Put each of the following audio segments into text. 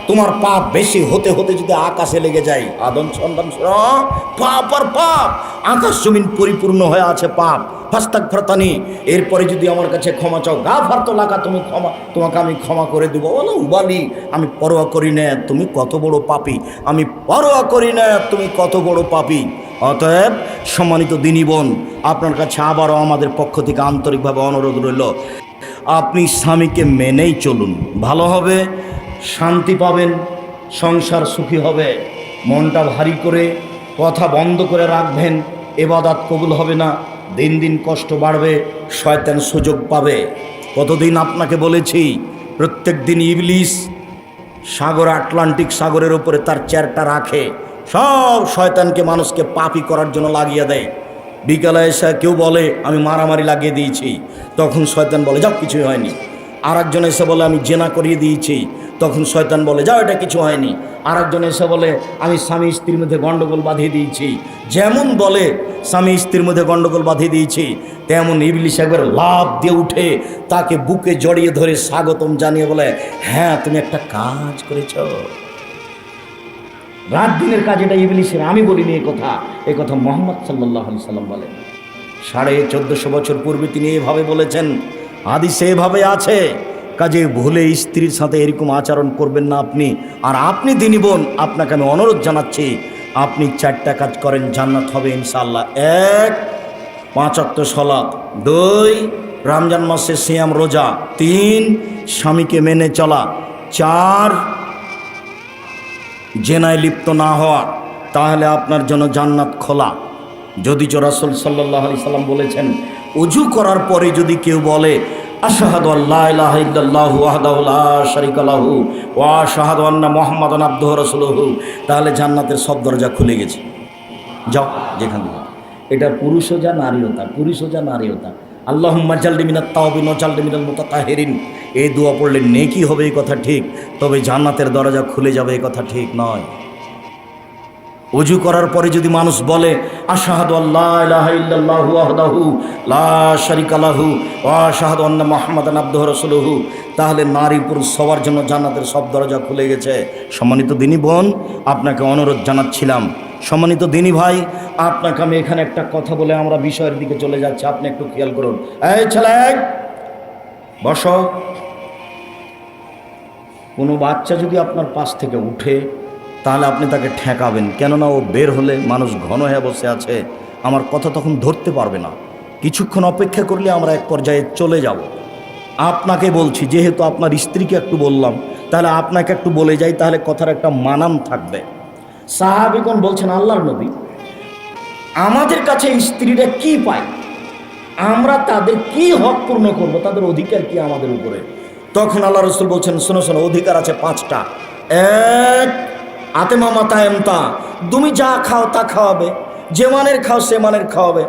তোমার পাপ বেশি হতে হতে যদি আকাশে লেগে যায়, আদম সন্তান পাপ আর পাপ, আকাশ জমিন পরিপূর্ণ হয়ে আছে পাপ। ফাস্তাগফিরতানি, এরপরে যদি আমার কাছে ক্ষমা চাও, গাফারতু লাকা, তোমাকে আমি ক্ষমা করে দেবো। ওয়ালা উবালি, আমি পরোয়া করি না তুমি কত বড় পাপী, আমি পরোয়া করি না তুমি কত বড় পাপী। অতএব সম্মানিত দিনী বোন, আপনার কাছে আবারও আমাদের পক্ষ থেকে আন্তরিকভাবে অনুরোধ রইল, আপনি স্বামীকে মেনেই চলুন, ভালো হবে, শান্তি পাবেন, সংসার সুখী হবে। মনটা ভারী করে কথা বন্ধ করে রাখবেন, ইবাদত কবুল হবে না, দিন দিন কষ্ট বাড়বে, শয়তান সুযোগ পাবে। কতদিন আপনাকে বলেছি, প্রত্যেক দিন ইবলিস সাগর, আটলান্টিক সাগরের উপরে তার চেয়ারটা রাখে, সব শয়তানকে মানুষকে পাপী করার জন্য লাগিয়ে দেয়। বিকালে এসে কেউ বলে আমি মারামারি লাগিয়ে দিয়েছি, তখন শয়তান বলে যাও কিছুই হয়নি। আর একজন এসে বলে আমি জেনা করিয়ে দিয়েছি, তখন শয়তান বলে যাও এটা কিছু হয়নি। আর একজন এসে বলে আমি স্বামী স্ত্রীর মধ্যে গণ্ডগোল বাঁধিয়ে দিয়েছি। যেমন বলে স্বামী স্ত্রীর মধ্যে গণ্ডগোল বাঁধিয়ে দিয়েছি, তেমন ইবলিস একবার লাফ দিয়ে উঠে তাকে বুকে জড়িয়ে ধরে স্বাগতম জানিয়ে বলে হ্যাঁ তুমি একটা কাজ করেছ। রাত দিনের কাজ এটা ইবলিসের, আমি বলিনি এই কথা মুহাম্মদ সাল্লাল্লাহু আলাইহি সাল্লাম বলেন। 1450 বছর পূর্বে তিনি এভাবে বলেছেন, হাদিসে এভাবে আছে। কাজে ভুলে স্ত্রীর সাথে এরকম আচরণ করবেন না আপনি। আর আপনি দিনী বোন, আপনাকে আমি অনুরোধ জানাচ্ছি, আপনি 4টা কাজ করেন, জান্নাত হবে ইনশাআল্লাহ। 1, 5 ওয়াক্ত সালাত, 2, রমজান মাসে সিয়াম রোজা, 3, স্বামীকে মেনে চলা, 4, জেনায় লিপ্ত না হওয়া, তাহলে আপনার জন্য জান্নাত খোলা। যদিচ রাসূল সাল্লাল্লাহু আলাইহি সাল্লাম বলেছেন, ওযু করার পরে যদি কেউ বলে আশহাদু আল্লা ইলাহা ইল্লাল্লাহু ওয়াহদাহু লা শারীকা লাহু ওয়া আশহাদু আন্না মুহাম্মাদান আবদুহু ওয়া রাসূলুহু, তাহলে জান্নাতের সব দরজা খুলে গেছে। যাও যেখান থেকে। এটা পুরুষও যা নারীও তা, পুরুষও যা নারীও তা। আল্লাহুম্মা জালনি মিনাত তাওবিন ওয়া জালনি মিনাল মুতাতাহিরিন, এই দোয়া পড়লে নেকি হবে এই কথা ঠিক, তবে জান্নাতের দরজা খুলে যাবে এই কথা ঠিক নয়। ওযু করার পরে যদি মানুষ বলে আশহাদু আল্লা ইলাহা ইল্লাল্লাহু ওয়াহদাহু লা শারীকা লাহু ওয়া আশহাদু আন্না মুহাম্মাদান আবদুহু ওয়া রাসূলুহু, তাহলে নারী পুরুষ সবার জন্য জান্নাতের সব দরজা খুলে গেছে। সম্মানিত দিনী বোন, আপনাকে অনুরোধ জানাচ্ছিলাম, সম্মানিত দিনী ভাই, আপনাকে আমি এখানে একটা কথা বলে আমরা বিষয়ের দিকে চলে যাচ্ছি, আপনি একটু খেয়াল করুন। এই ছেলে বসো। কোনো বাচ্চা যদি আপনার পাশ থেকে উঠে, তাহলে আপনি তাকে ঠেকাবেন, কেননা ও বের হলে মানুষ ঘন হয়ে বসে আছে, আমার কথা তখন ধরতে পারবে না। কিছুক্ষণ অপেক্ষা করলে আমরা এক পর্যায়ে চলে যাব। আপনাকে বলছি, যেহেতু আপনার স্ত্রীকে একটু বললাম, তাহলে আপনাকে একটু বলে যাই, তাহলে কথার একটা মানাম থাকবে। সাহাবীগণ বলছেন আল্লাহর নবী, আমাদের কাছে স্ত্রীরা কি পায়, আমরা তাদের কি হক পূর্ণ করব, তাদের অধিকার কি আমাদের উপরে? তখন আল্লাহ রাসূল বলছেন শোনো শোনো, অধিকার আছে 5টা। 1, আতেমা মাতা এমতা, তুমি যা খাও তা খাওয়াবে, যে মানের খাও সে মানের খাওয়াবে।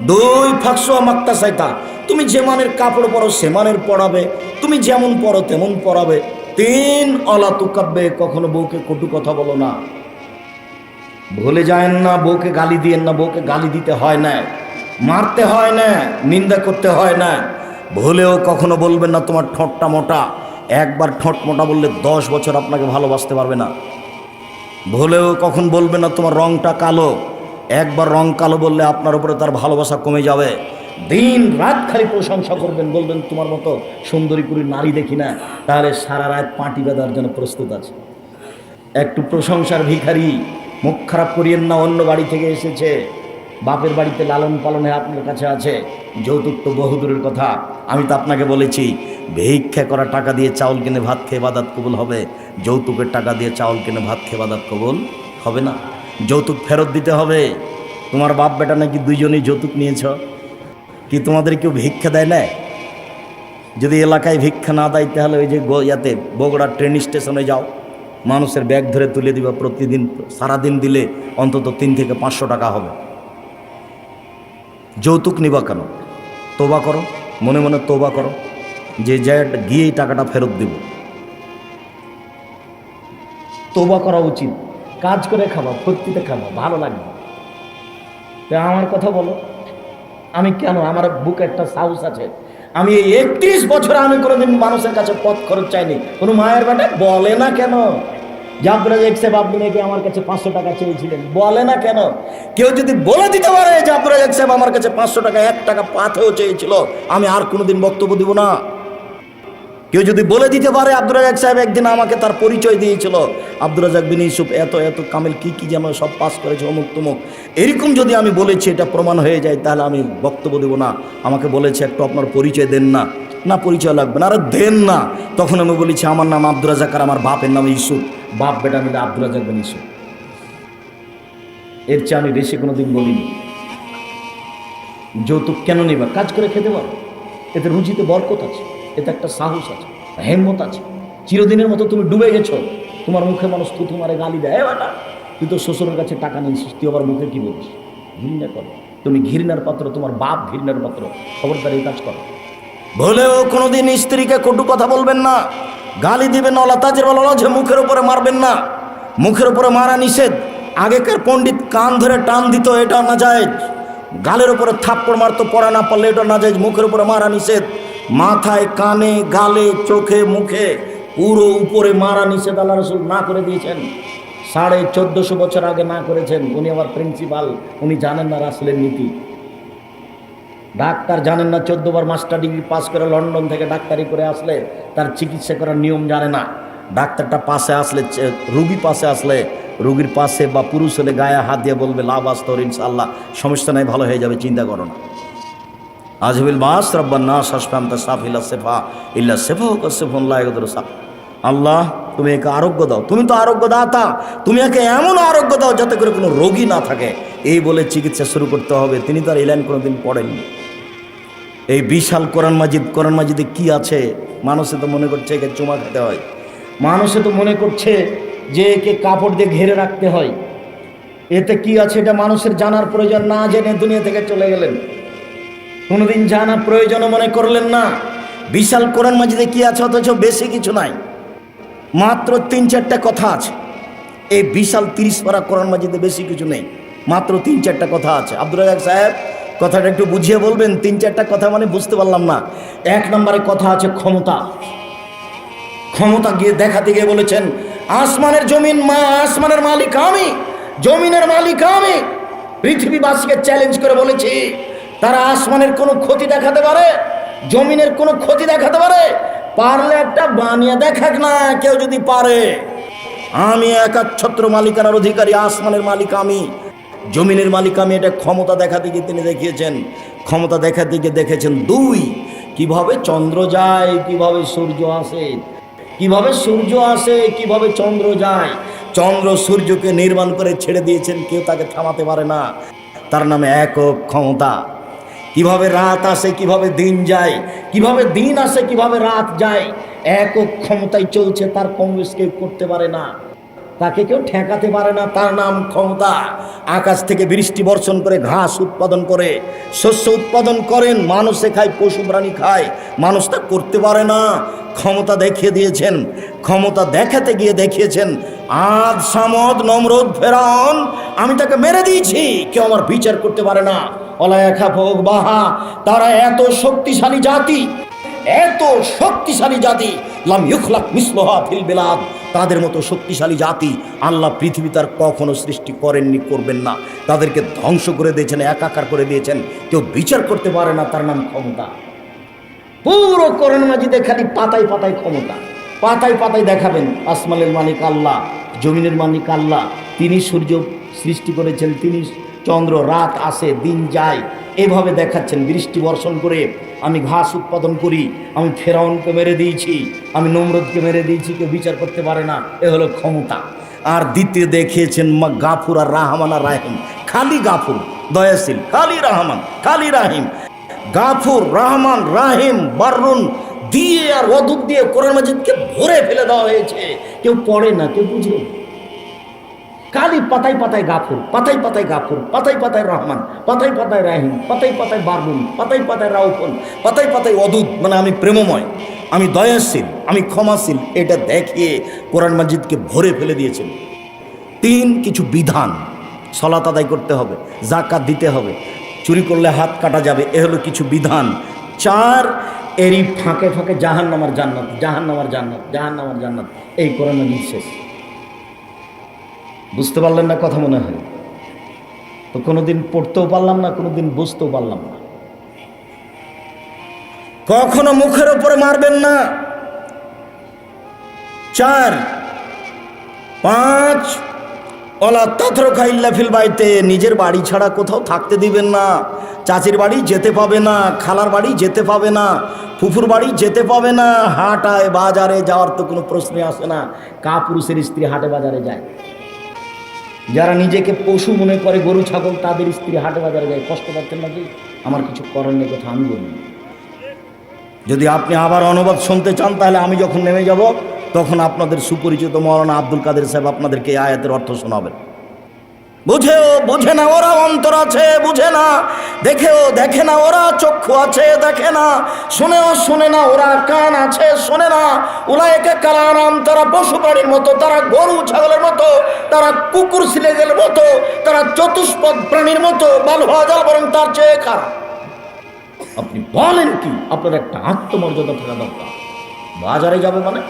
2, ফাকসুয়া মাক্তা সাইতা, তুমি যে মানের কাপড় পরো সে মানের পরাবে, তুমি যেমন পরো তেমন পরাবে। 3, অলা তুকাব্বে, কখনো বউকে কটু কথা বলো না। ভুলে যায়েন না, বউকে গালি দিয়েন না, বউকে গালি দিতে হয় না, মারতে হয় না, নিন্দা করতে হয় না। ভুলেও কখনো বলবেন না তোমার ঠোঁটটা মোটা, একবার ঠোঁট মোটা বললে 10 বছর আপনাকে ভালোবাসতে পারবে না। ভুলেও কখন বলবেন না তোমার রংটা কালো, একবার রং কালো বললে আপনার উপরে তার ভালোবাসা কমে যাবে। দিন রাত খালি প্রশংসা করবেন, বলবেন তোমার মতো সুন্দরী কুড়ি নারী দেখি না, তাহলে সারা রাত পাটি বাঁধার জন্য প্রস্তুত আছে। একটু প্রশংসার ভিখারি, মুখ খারাপ করিয়েন না, অন্য বাড়ি থেকে এসেছে, বাপের বাড়িতে লালন পালনে আপনার কাছে আছে, যৌতুক তো বহুদূরের কথা। আমি তো আপনাকে বলেছি, ভিক্ষা করা টাকা দিয়ে চাউল কিনে ভাত খেয়ে ইবাদত কবুল হবে, যৌতুকের টাকা দিয়ে চাউল কিনে ভাত খেয়ে ইবাদত কবুল হবে না। যৌতুক ফেরত দিতে হবে। তোমার বাপ বেটা নাকি দুইজনেই যৌতুক নিয়েছ, কি তোমাদের কেউ ভিক্ষা দেয় না? যদি এলাকায় ভিক্ষা না দেয়, তাহলে ওই যে ইয়াতে বগুড়া ট্রেন স্টেশনে যাও, মানুষের ব্যাগ ধরে তুলে দিবা, প্রতিদিন সারাদিন দিলে অন্তত 3 থেকে 500 টাকা হবে। যৌতুক নিবা কেন? তোবা করো, মনে মনে তোবা করো, যে গিয়ে এই টাকাটা ফেরত দিব। তোবা করা উচিত, কাজ করে খাবা, ফুর্তিতে খাবা, ভালো লাগবে। আমার কথা বলো, আমি কেন, আমার বুকে একটা সাহস আছে, আমি এই 31 বছরে আমি কোনোদিন মানুষের কাছে পথ খরচ চাইনি। কোনো মায়ের বেটা বলে না কেন? যে আব্দুল রাজ্জাক সাহেব আপনি নাকি আমার কাছে 500 টাকা চেয়েছিলেন? বলে না কেন? কেউ যদি বলে দিতে পারে যে আব্দুল রাজ্জাক সাহেব আমার কাছে 500 টাকা 1 টাকা পাথেও চেয়েছিল, আমি আর কোনোদিন বক্তব্য দিব না। কেউ যদি বলে দিতে পারে আব্দুল রাজ্জাক সাহেব একদিন আমাকে তার পরিচয় দিয়েছিল, আব্দুল রাজ্জাক বিন ইউসুফ এত এত কামেল কি যেন সব পাস করেছে অমুক তমুক, এরকম যদি আমি বলেছি এটা প্রমাণ হয়ে যায়, তাহলে আমি বক্তব্য দেব না। আমাকে বলেছে একটু আপনার পরিচয় দেন না। না পরিচয় লাগবে না, আরে দেন না। তখন আমি বলেছি আমার নাম আব্দুল রাজ্জাক আর আমার বাপের নাম ইউসুফ, বাপ বেটা মিলে আব্দুল রাজ্জাক বিন ইউসুফ। এর চেয়ে আমি বেশি কোনোদিন বলিনি। যৌতুক কেন নিবা? কাজ করে খেতে পারো, এতে রুচিতে বরকত আছে, এতে একটা সাহস আছে, হেম্মত আছে। চিরদিনের মতো তুমি ডুবে গেছো, তোমার মুখে মানুষ থুতু মারে, গালি দেয়, বেটা তুই তো শ্বশুরের কাছে টাকা নিয়েছিস, তুই আবার মুখে কি বলিস? ঘৃণা করো, তুমি ঘৃণার পাত্র, তোমার বাপ ঘৃণার পাত্র। খবরদার এই কাজ করো। বলেও কোনোদিন স্ত্রীকে কটু কথা বলবেন না, গালি দিবেন না, তাজের বলা যে মুখের উপরে মারবেন না। মুখের উপরে মারা নিষেধ। আগেকার পণ্ডিত কান ধরে টান দিত, এটা না যায়। গালের উপরে থাপ্পড় মারতো, পড়া না পারলে এটা না যায়। মুখের উপরে মারা নিষেধ। মাথায়, কানে, গালে, চোখে, মুখে, পুরো উপরে মারা নিষেধ আল্লাহ রাসূল না করে দিয়েছেন। 1450 বছর আগে না করেছেন। উনি আবার প্রিন্সিপাল, উনি জানেন না রাসূলের নীতি। ডাক্তার জানেন না, 14 বার মাস্টার ডিগ্রি পাস করে লন্ডন থেকে ডাক্তারি করে আসলে তার চিকিৎসা করার নিয়ম জানে না। ডাক্তারটা পাশে আসলে, রুগী পাশে আসলে, রুগীর পাশে বা পুরুষ হলে গায়ে হাত দিয়ে বলবে লা বাস তোর ইনশাআল্লাহ, সমস্যা নাই, ভালো হয়ে যাবে, চিন্তা করো না। আজবিল বাস রব্বান নাস হাসফামতা সাফিলা সেফা ইল্লা সেফা কাসফুন লা ইয়াগদুর সাফ। আল্লাহ তুমি একে আরোগ্য দাও, তুমি তো আরোগ্য দাতা, তুমি একে এমন আরোগ্য দাও যাতে করে কোনো রোগী না থাকে। এই বলে চিকিৎসা শুরু করতে হবে। তিনি তো আর এই লাইন কোনোদিন পড়েননি। এই বিশাল কোরআন মাজিদে কি আছে? মানুষে তো মনে করছে একে চুমা খেতে হয়, মানুষে তো মনে করছে যে একে কাপড় দিয়ে ঘিরে রাখতে হয়। এতে কি আছে এটা মানুষের জানার প্রয়োজন, না জেনে দুনিয়া থেকে চলে গেলেন, কোনোদিন জানা প্রয়োজন মনে করলেন না। বিশাল কোরআন মাজিদে কি আছে? অথচ বেশি কিছু নাই, মাত্র 3-4টা কথা আছে। এই বিশাল 30 পারা কোরআন মাজিদে বেশি কিছু নেই, মাত্র 3-4টা কথা আছে। আব্দুল রাজ্জাক সাহেব কথাটা একটু বুঝিয়ে বলবেন? 3-4টা কথা মানে বুঝতে পারলাম না। 1 নম্বরে কথা আছে ক্ষমতা। ক্ষমতা গিয়ে দেখাতে গিয়ে বলেছেন আসমানের জমিন আসমানের মালিক আমি, জমিনের মালিক আমি। পৃথিবীবাসীকে চ্যালেঞ্জ করে বলেছি, তারা আসমানের কোনো ক্ষতি দেখাতে পারে, জমিনের কোনো ক্ষতি দেখাতে পারে? পারলে একটা বানিয়ে দেখাক না, কেউ যদি পারে। আমি একাচ্ছত্র মালিকানার অধিকারী, আসমানের মালিক আমি, জমিনের মালিক আমি। এটা ক্ষমতা দেখাতে গিয়ে তিনি দেখিয়েছেন। ক্ষমতা দেখাতে গিয়ে দেখেছেন 2, কিভাবে চন্দ্র যায়, কিভাবে সূর্য আসে, কিভাবে সূর্য আসে, কিভাবে চন্দ্র যায়। চন্দ্র সূর্যকে নির্মাণ করে ছেড়ে দিয়েছেন, কেউ তাকে থামাতে পারে না। তার নামে একক ক্ষমতা। কিভাবে রাত আসে, কিভাবে দিন যায়, কিভাবে দিন আসে, কিভাবে রাত যায়, একক ক্ষমতায় চলছে। তার কংগ্রেস কেউ করতে পারে না, তাকে কেউ ঠেকাতে পারে না। তার নাম ক্ষমতা। আকাশ থেকে বৃষ্টি বর্ষণ করে, ঘাস উৎপাদন করে, শস্য উৎপাদন করেন, মানুষে খায়, পশু প্রাণী খায়, মানুষ তা করতে পারে না। ক্ষমতা দেখিয়ে দিয়েছেন। ক্ষমতা দেখাতে গিয়ে দেখিয়েছেন আদ, সামদ, নমরুদ, ফেরাউন, আমি তাকে মেরে দিয়েছি, কেউ আমার বিচার করতে পারে না। বাহা, তারা এত শক্তিশালী জাতি, এত শক্তিশালী জাতি, লাম ইউখলাক মিসলুহা ফিল বিলাদ, তাদের মতো শক্তিশালী জাতি আল্লাহ পৃথিবী তার কখনো সৃষ্টি করেননি, করবেন না। তাদেরকে ধ্বংস করে দিয়েছেন, একাকার করে দিয়েছেন, কেউ বিচার করতে পারে না। তার নাম ক্ষমতা। পুরো কোরআন মাজিদে খালি পাতায় পাতায় ক্ষমতা, পাতায় পাতায় দেখাবেন আসমানের মালিক আল্লাহ, জমিনের মালিক আল্লাহ। তিনি সূর্য সৃষ্টি করেছেন, তিনি চন্দ্র, রাত আসে, দিন যায়, এভাবে দেখাচ্ছেন। বৃষ্টি বর্ষণ করে আমি ঘাস উৎপাদন করি, আমি ফেরাউনকে মেরে দিয়েছি, আমি নমরুদকে মেরে দিয়েছি, কেউ বিচার করতে পারে না। এ হলো ক্ষমতা। আর দ্বিতীয় দেখিয়েছেন গাফুর আর রাহমান আর রাহিম। খালি গাফুর দয়াশীল, খালি রহমান, খালি রাহিম। গাফুর, রহমান, রাহিম, বাররুন দিয়ে আর ওয়াদুদ দিয়ে কোরআন মাজিদকে ভরে ফেলে দেওয়া হয়েছে। কেউ পড়ে না, কেউ বুঝলো। খালি পাতায় পাতায় গাফুর, পাতায় পাতায় গাফুর, পাতায় পাতায় রহমান, পাতায় পাতায় রাহিম, পাতায় পাতায় বাররুন, পাতায় পাতায় রাউফুন, পাতায় পাতায় ওয়াদুদ, মানে আমি প্রেমময়, আমি দয়াশীল, আমি ক্ষমাশীল। এটা দেখিয়ে কোরআন মাজিদকে ভরে ফেলে দিয়েছেন। 3 কিছু বিধান, সালাত আদায় করতে হবে, যাকাত দিতে হবে, চুরি করলে হাত কাটা যাবে, এ হলো কিছু বিধান। 4 এরই ফাঁকে ফাঁকে জাহান্নামের জান্নাত, জাহান্নামের জান্নাত, জাহান্নামের জান্নাত। এই কোরআন মাজিদ শেষ। বুঝতে পারলেন না কথা মনে হয়? তো কোনোদিন পড়তেও পারলাম না, কোনোদিন বুঝতেও পারলাম না। কখনো মুখের উপরে মারবেন না। 4, 5 ওলা তাতরকা ইল্লা ফিল বাইতে, নিজের বাড়ি ছাড়া কোথাও থাকতে দিবেন না। চাচির বাড়ি যেতে পাবে না, খালার বাড়ি যেতে পাবে না, ফুফুর বাড়ি যেতে পাবে না। হাটায় বাজারে যাওয়ার তো কোনো প্রশ্নই আসে না। কাপুরুষের স্ত্রী হাটে বাজারে যায়, যারা নিজেকে পশু মনে করে গরু ছাগল, তাদের স্ত্রী হাটে বাজারে যায়। কষ্ট পাচ্ছেন নাকি? আমার কিছু করার নেই, কথা আমি বলি। যদি আপনি আবার অনুবাদ শুনতে চান, তাহলে আমি যখন নেমে যাব তখন আপনাদের সুপরিচিত মৌলানা আব্দুল কাদের সাহেব আপনাদেরকে এই আয়াতের অর্থ শোনাবেন। বুঝেও বোঝে না ওরা অন্তর আছে, বুঝে না। দেখেও দেখে না ওরা চক্ষু আছে, দেখে না। শুনেও শুনে না ওরা কান আছে, শোনে না। উলায়েকা কালানাম, তারা পশু প্রাণীর মতো, তারা গরু ছাগলের মতো, তারা কুকুর সিলেগের মতো, তারা চতুষ্পদ প্রাণীর মতো। বাল হাজাল, বরং তার চেয়ে খারাপ। আপনি বলেন কি? আপনার একটা আত্মমর্যাদা থাকা দরকার। বাজারে যাবে মানে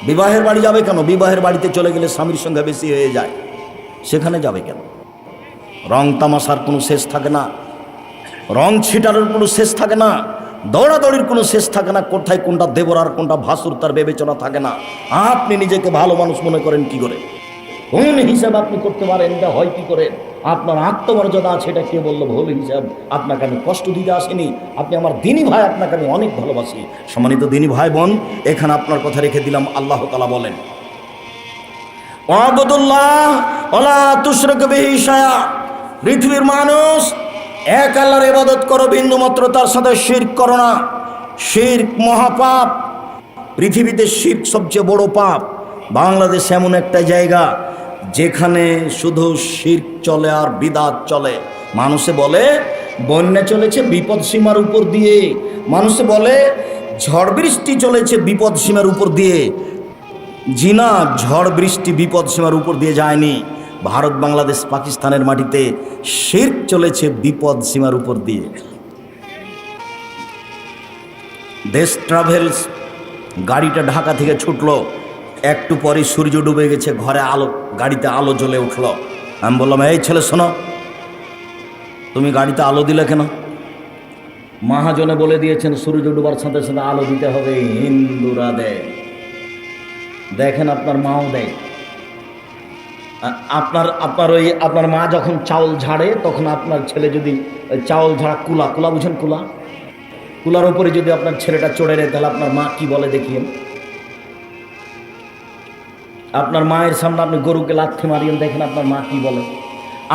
বিবাহের বাড়ি যাবে কেন? বিবাহের বাড়িতে চলে গেলে স্বামীর সংখ্যা বেশি হয়ে যায়, সেখানে যাবে কেন? রং তামাশার কোনো শেষ থাকে না, রং ছিটানোর কোনো শেষ থাকে না, দৌড়াদৌড়ির কোনো শেষ থাকে না। কোথায় কোনটা দেবর আর কোনটা ভাসুর তার বিবেচনা থাকে না। আপনি নিজেকে ভালো মানুষ মনে করেন কি করে? কোন হিসাব আপনি করতে পারেন? এটা হয় কি করে? আপনার আত্মমর্যাদা আছে, এটা কে বললো ভুল হিসাব? আপনাকে আমি কষ্ট দিতে আসিনি, আপনি আমার দিনী ভাই, আপনাকে আমি অনেক ভালোবাসি। সম্মানিত দিনী ভাই বোন, এখানে আপনার কথা রেখে দিলাম। আল্লাহ তাআলা বলেন, ওয়াবুদুল্লাহ ওয়ালা তুশরিকু বিহি শাইআ, পৃথিবীর মানুষ এক আল্লাহর ইবাদত করো, বিন্দুমাত্র তার সাথে শিরক করো না। শিরক মহাপাপ। পৃথিবীতে শিরক সবচেয়ে বড় পাপ। বাংলাদেশ এমন একটা জায়গা যেখানে শুধু শিরক চলে আর বিদাত চলে। মানুষে বলে বন্যা চলেছে বিপদ সীমার উপর দিয়ে, মানুষে বলে ঝড় বৃষ্টি চলেছে বিপদ সীমার উপর দিয়ে। জিনা ঝড় বৃষ্টি বিপদ সীমার উপর দিয়ে যায়নি। ভারত, বাংলাদেশ, পাকিস্তানের মাটিতে শিরক চলেছে বিপদ সীমার উপর দিয়ে। দেশ ট্রাভেলস গাড়িটা ঢাকা থেকে ছুটলো, একটু পরে সূর্য ডুবে গেছে, ঘরে আলো, গাড়িতে আলো জ্বলে উঠলো। আমি বললাম, এই ছেলে শোনো, তুমি গাড়িতে আলো দিলে কেন? মহাজনে বলে দিয়েছেন সূর্য ডুবার সাথে সাথে আলো দিতে হবে, হিন্দুরা দেয়। দেখেন আপনার মাও দেয়। আপনার মা যখন চাউল ঝাড়ে, তখন আপনার ছেলে যদি চাউল ঝাড়া কুলা বুঝেন, কুলার উপরে যদি আপনার ছেলেটা চড়ে নেয়, তাহলে আপনার মা কি বলে দেখিয়েন? আপনার মায়ের সামনে আপনি গরুকে লাথি মারিয়েন, দেখেন আপনার মা কি বলে।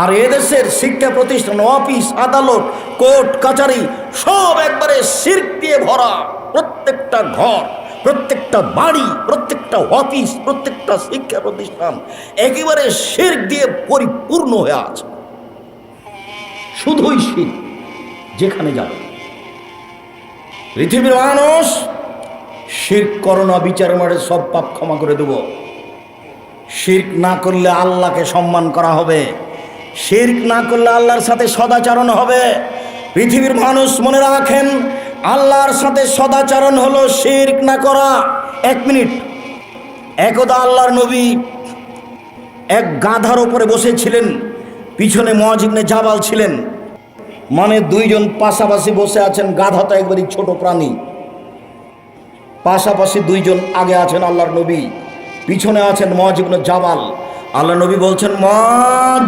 আর এদেশের শিক্ষা প্রতিষ্ঠান, অফিস, আদালত, কোর্ট কাচারি সব একবারে শিরক দিয়ে ভরা। প্রত্যেকটা ঘর, প্রত্যেকটা বাড়ি, প্রত্যেকটা অফিস, প্রত্যেকটা শিক্ষা প্রতিষ্ঠান একেবারে শিরক দিয়ে পরিপূর্ণ হয়ে আছে। শুধুই শিরক। যেখানে যাবে পৃথিবীর মানুষ, শিরক করো না, বিচারের মাঠে সব পাপ ক্ষমা করে দেব। শিরক না করলে আল্লাহকে সম্মান করা হবে, শিরক না করলে আল্লাহর সাথে সদাচরণ হবে। পৃথিবীর মানুষ মনে রাখেন, আল্লাহর সাথে সদাচরণ হলো শিরক না করা। 1 মিনিট। একদা আল্লাহর নবী এক গাধার উপরে বসেছিলেন, পিছনে মুআয ইবনে জাবাল ছিলেন। মানে দুইজন পাশাপাশি বসে আছেন। গাধা তো একবারই ছোট প্রাণী। পাশাপাশি দুইজন, আগে আছেন আল্লাহর নবী, পিছনে আছেন মুআয ইবনে জাবাল। আল্লাহ নবী বলছেন মুআয,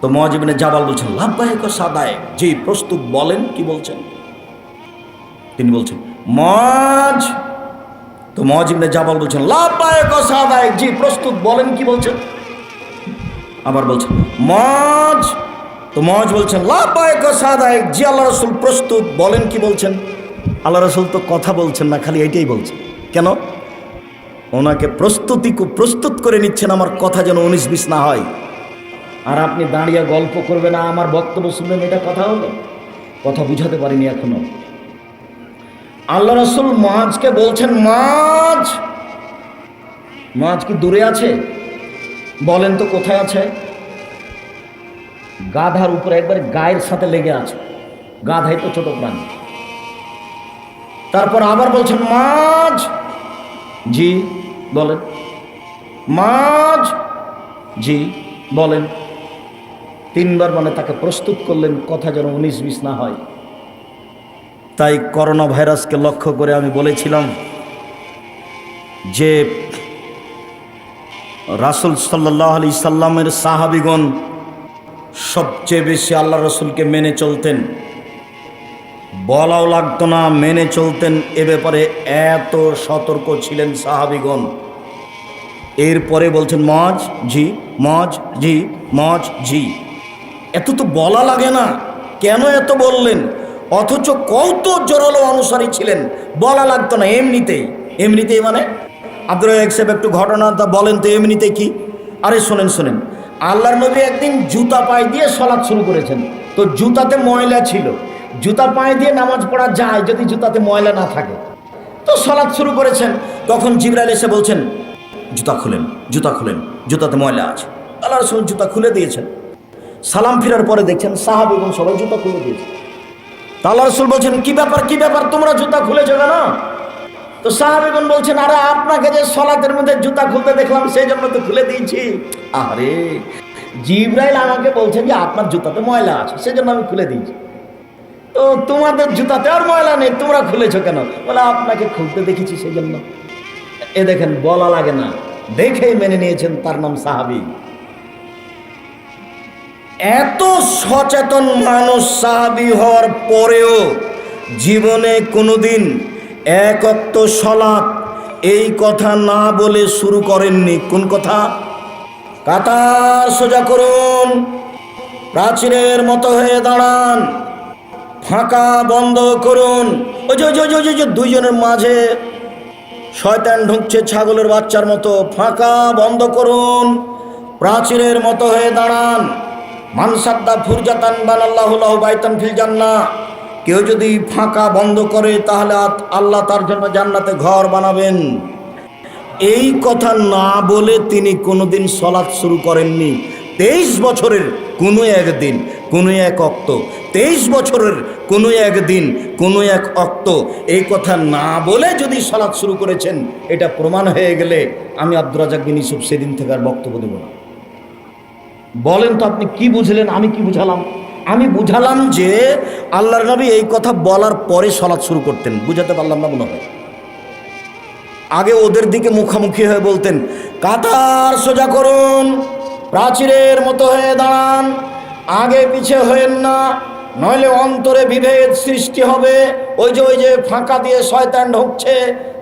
তো মুআয ইবনে জাবাল বলছেন লাব্বাইক ওয়া সাদাইক, জি প্রস্তুত, বলেন কি বলছেন। তিনি বলছেন মুআয, তো মুআয ইবনে জাবাল বলছেন লাব্বাইক ওয়া সাদাইক, জি প্রস্তুত, বলেন কি বলছেন। আবার বলছেন মুআয, তো মুআয বলছেন লাব্বাইক ওয়া সাদাইক, জি আল্লাহ রাসূল প্রস্তুত, বলেন কি বলছেন। আল্লাহ রাসূল তো কথা বলছেন না, খালি এটাই বলছেন। কেন? ওনাকে প্রস্তুত করে নিচ্ছেন, আমার কথা যেন 19-20 না হয়। আর আপনি দাঁড়িয়ে গল্প করবেন, না আমার বক্তব্য শুনবেন, এটা কথা হলো? কথা বুঝাতে পারিনি এখনো। আল্লাহ রাসূল মুআযকে বলছেন মুআয, মুআয কি দূরে আছে? বলেন তো কোথায় আছে? গাধার উপরে একবার গায়ের সাথে লেগে আছে। গাধাই তো ছোট প্রাণী। তারপর আবার বলছেন মুআয, জি বলেন। মাঝ। জি বলেন। তিনবার মানে তাকে প্রস্তুত করলেন, কথা যেন 19-20 না হয়। তাই করোনা ভাইরাসকে লক্ষ্য করে আমি বলেছিলাম যে রাসূল সাল্লাল্লাহু আলাইহি সাল্লামের সাহাবীগণ সবচেয়ে বেশি আল্লাহ রসুলকে মেনে চলতেন, বলাও লাগতো না, মেনে চলতেন। এ ব্যাপারে এত সতর্ক ছিলেন সাহাবীগণ। এরপরে বলছেন মজ জি, মজ জি, মজ জি। এত তো বলা লাগে না, কেন এত বললেন? অথচ কত জোরালো অনুসারী ছিলেন, বলা লাগতো না, এমনিতেই। এমনিতেই মানে আব্দুর রাজ্জাক সাহেব একটু ঘটনাটা বলেন তো, এমনিতে কি? আরে শোনেন শোনেন, আল্লাহর নবী একদিন জুতা পায়ে দিয়ে সালাত শুরু করেছেন। তো জুতাতে ময়লা ছিল, জুতা পায়ে দিয়ে নামাজ পড়া যায় যদি জুতাতে ময়লা না থাকে। তো সালাত শুরু করেছেন, তখন জিবরাইল এসে বলছেন জুতা খুলেন, জুতা খুলেন, জুতাতে ময়লা আছে। আল্লাহ রাসূল জুতা খুলে দিয়েছেন। সালাম ফেরার পরে দেখছেন সাহাবীগণ সবাই জুতা খুলে দিয়েছে। তা আল্লাহ রাসূল বলছেন কি ব্যাপার, কি ব্যাপার, তোমরা জুতা খুলেছো কেন? তো সাহাবীগণ বলছেন আরে আপনাকে যে সালাতের মধ্যে জুতা খুলতে দেখলাম সেই জন্য তো খুলে দিয়েছি। আরে জিবরাইল আমাকে বলছেন যে আপনার জুতাতে ময়লা আছে, সেজন্য আমি খুলে দিয়েছি। তো তোমাদের জুতাতে আর ময়লা নেই, তোমরা খুলেছো কেন? বলে আপনাকে খুলতে দেখেছি সেই জন্য। এ দেখেন, বলা লাগে না, দেখেই মেনে নিয়েছেন, তার নাম সাহাবী। এত সচেতন মানুষ সাহাবী হওয়ার পরেও জীবনে কোনোদিন এক ওয়াক্ত সালাত এই কথা না বলে শুরু করেননি। কোন কথা? কাতার সোজা করুন, প্রাচীরের মতো হয়ে দাঁড়ান, ফাঁকা বন্ধ করুন। ওই যে দুইজনের মাঝে শয়তান ঢুকছে ছাগলের বাচ্চার মতো, ফাঁকা বন্ধ করুন, প্রাচীরের মতো হয়ে দাঁড়ান। মানসাদ্দা ফুরজাতান বানাল্লাহু লাহু বাইতান ফিল জান্নাহ, কেউ যদি ফাঁকা বন্ধ করে তাহলে আল্লাহ তার জন্য জান্নাতে ঘর বানাবেন। এই কথা না বলে তিনি কোনোদিন সালাত শুরু করেননি। 23 বছরের কোনো একদিন, কোনো এক ওয়াক্ত, 23 বছরের কোনো একদিন, কোনো এক ওয়াক্ত এই কথা না বলে যদি সালাত শুরু করেছেন, এটা প্রমাণ হয়ে গেলে আমি আব্দুর রাজ্জাক বিন ইউসুফ সেদিন থেকে আর বক্তব্য দেব না। বলেন তো আপনি কি বুঝলেন, আমি কি বুঝালাম? আমি বুঝালাম যে আল্লাহর নবী এই কথা বলার পরে সালাত শুরু করতেন। বুঝাতে পারলাম না মনে হয়? আগে ওদের দিকে মুখামুখি হয়ে বলতেন কাতার সোজা করুন, প্রাচীরের মতো হয়ে দাঁড়ান, আগে পিছে হয়েন না, নইলে অন্তরে বিভেদ সৃষ্টি হবে। ওই যে ফাঁকা দিয়ে শয়তান ঢুকছে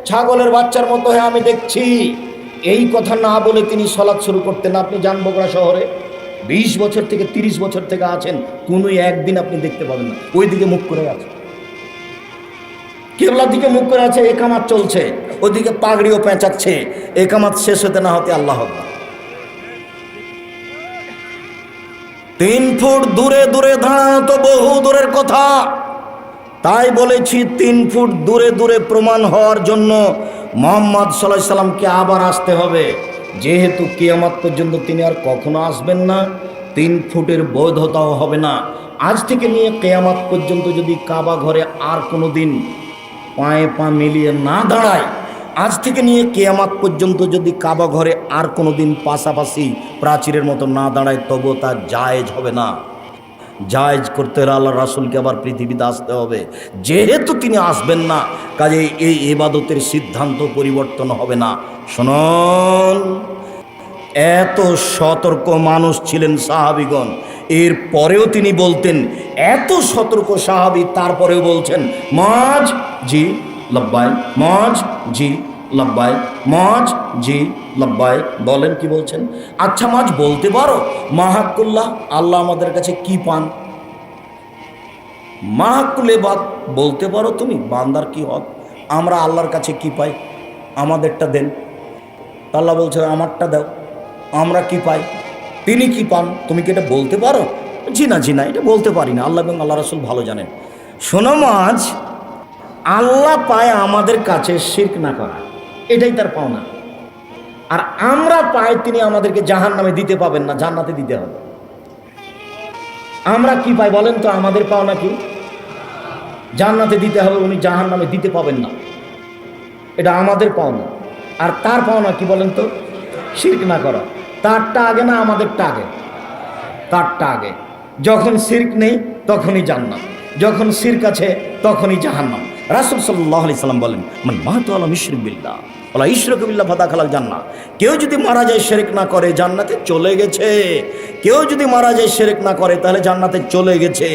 ছাগলের বাচ্চার মতো হয়ে, আমি দেখছি। এই কথা না বলে তিনি সালাত শুরু করতেন। আপনি যান বগুড়া শহরে, 20 বছর থেকে 30 বছর থেকে আছেন, কোনো একদিন আপনি দেখতে পাবেন না ওই দিকে মুখ করে আছে, কেবলার দিকে মুখ করে আছে, একামাত চলছে, ওদিকে পাগড়িও পেঁচাচ্ছে, একামাত শেষ হতে না হতে আল্লাহ আকবার। 3 ফুট দূরে দূরে দাঁড়ানো তো বহু দূরের কথা। তাই বলেছি 3 ফুট দূরে দূরে প্রমাণ হওয়ার জন্য মুহাম্মদ সাল্লাল্লাহু আলাইহি সাল্লামকে আবার আসতে হবে। যেহেতু কিয়ামত পর্যন্ত তিনি আর কখনো আসবেন না, 3 ফুটের বৈধতাও হবে না। আজ থেকে নিয়ে কিয়ামত পর্যন্ত যদি কাবা ঘরে আর কোনো দিন পায়ে পা মিলিয়ে না দাঁড়ায়, আজ থেকে নিয়ে কিয়ামত পর্যন্ত যদি কাবা ঘরে আর কোনো দিন পাশাপাশি প্রাচীরের মতো না দাঁড়ায়, তবু তা জায়েজ হবে না। জায়েজ করতে হলে আল্লাহ রাসূলকে আবার পৃথিবীতে আসতে হবে। যেহেতু তিনি আসবেন না, কাজে এই ইবাদতের সিদ্ধান্ত পরিবর্তন হবে না। শুনুন, এত সতর্ক মানুষ ছিলেন সাহাবীগণ, এর পরেও তিনি বলতেন, এত সতর্ক সাহাবী তারপরেও বলছেন মজ জি লব্বাই, মজ জি লব্বাই, মজ জি লব্বাই। বলেন কি বলছেন? আচ্ছা মজ বলতে পারো মাহাকুল্লাহ, আল্লাহ আমাদের কাছে কি পান? মাহাকুল এবাদ বলতে পারো তুমি, বান্দার কি হক, আমরা আল্লাহর কাছে কি পাই, আমাদেরটা দেন। আল্লাহ বলছে আমারটা দাও, আমরা কি পাই, তিনি কি পান, তুমি কি এটা বলতে পারো? জি না, এটা বলতে পারি না, আল্লাহ এবং আল্লাহ রাসূল ভালো জানেন। শোনো মাঝ, আল্লাহ পায় আমাদের কাছে শিরক না করা, এটাই তার পাওনা। আর আমরা পাই তিনি আমাদেরকে জাহান্নামে দিতে পাবেন না, জান্নাতে দিতে হবে। আমরা কি পাই বলেন তো? আমাদের পাওনা কি? জান্নাতে দিতে হবে, উনি জাহান্নামে দিতে পাবেন না, এটা আমাদের পাওনা। আর তার পাওনা কি বলেন তো? শিরক না করা। তারটা আগে না আমাদেরটা আগে? তারটা আগে। যখন শিরক নেই তখনই জান্নাত, যখন শিরক আছে তখনই জাহান্নাম। রাসূল সাল্লাল্লাহু আলাইহি সাল্লাম বলেন, মান মাতা আলা মুশরিক বিল্লাহ ওয়ালা ইশরাকা বিল্লাহ ফাদাখালাল জান্নাহ। কেউ যদি মারা যায় শিরক না করে জান্নাতে চলে গেছে। কেউ যদি মারা যায় শিরক না করে তাহলে জান্নাতে চলে গেছে।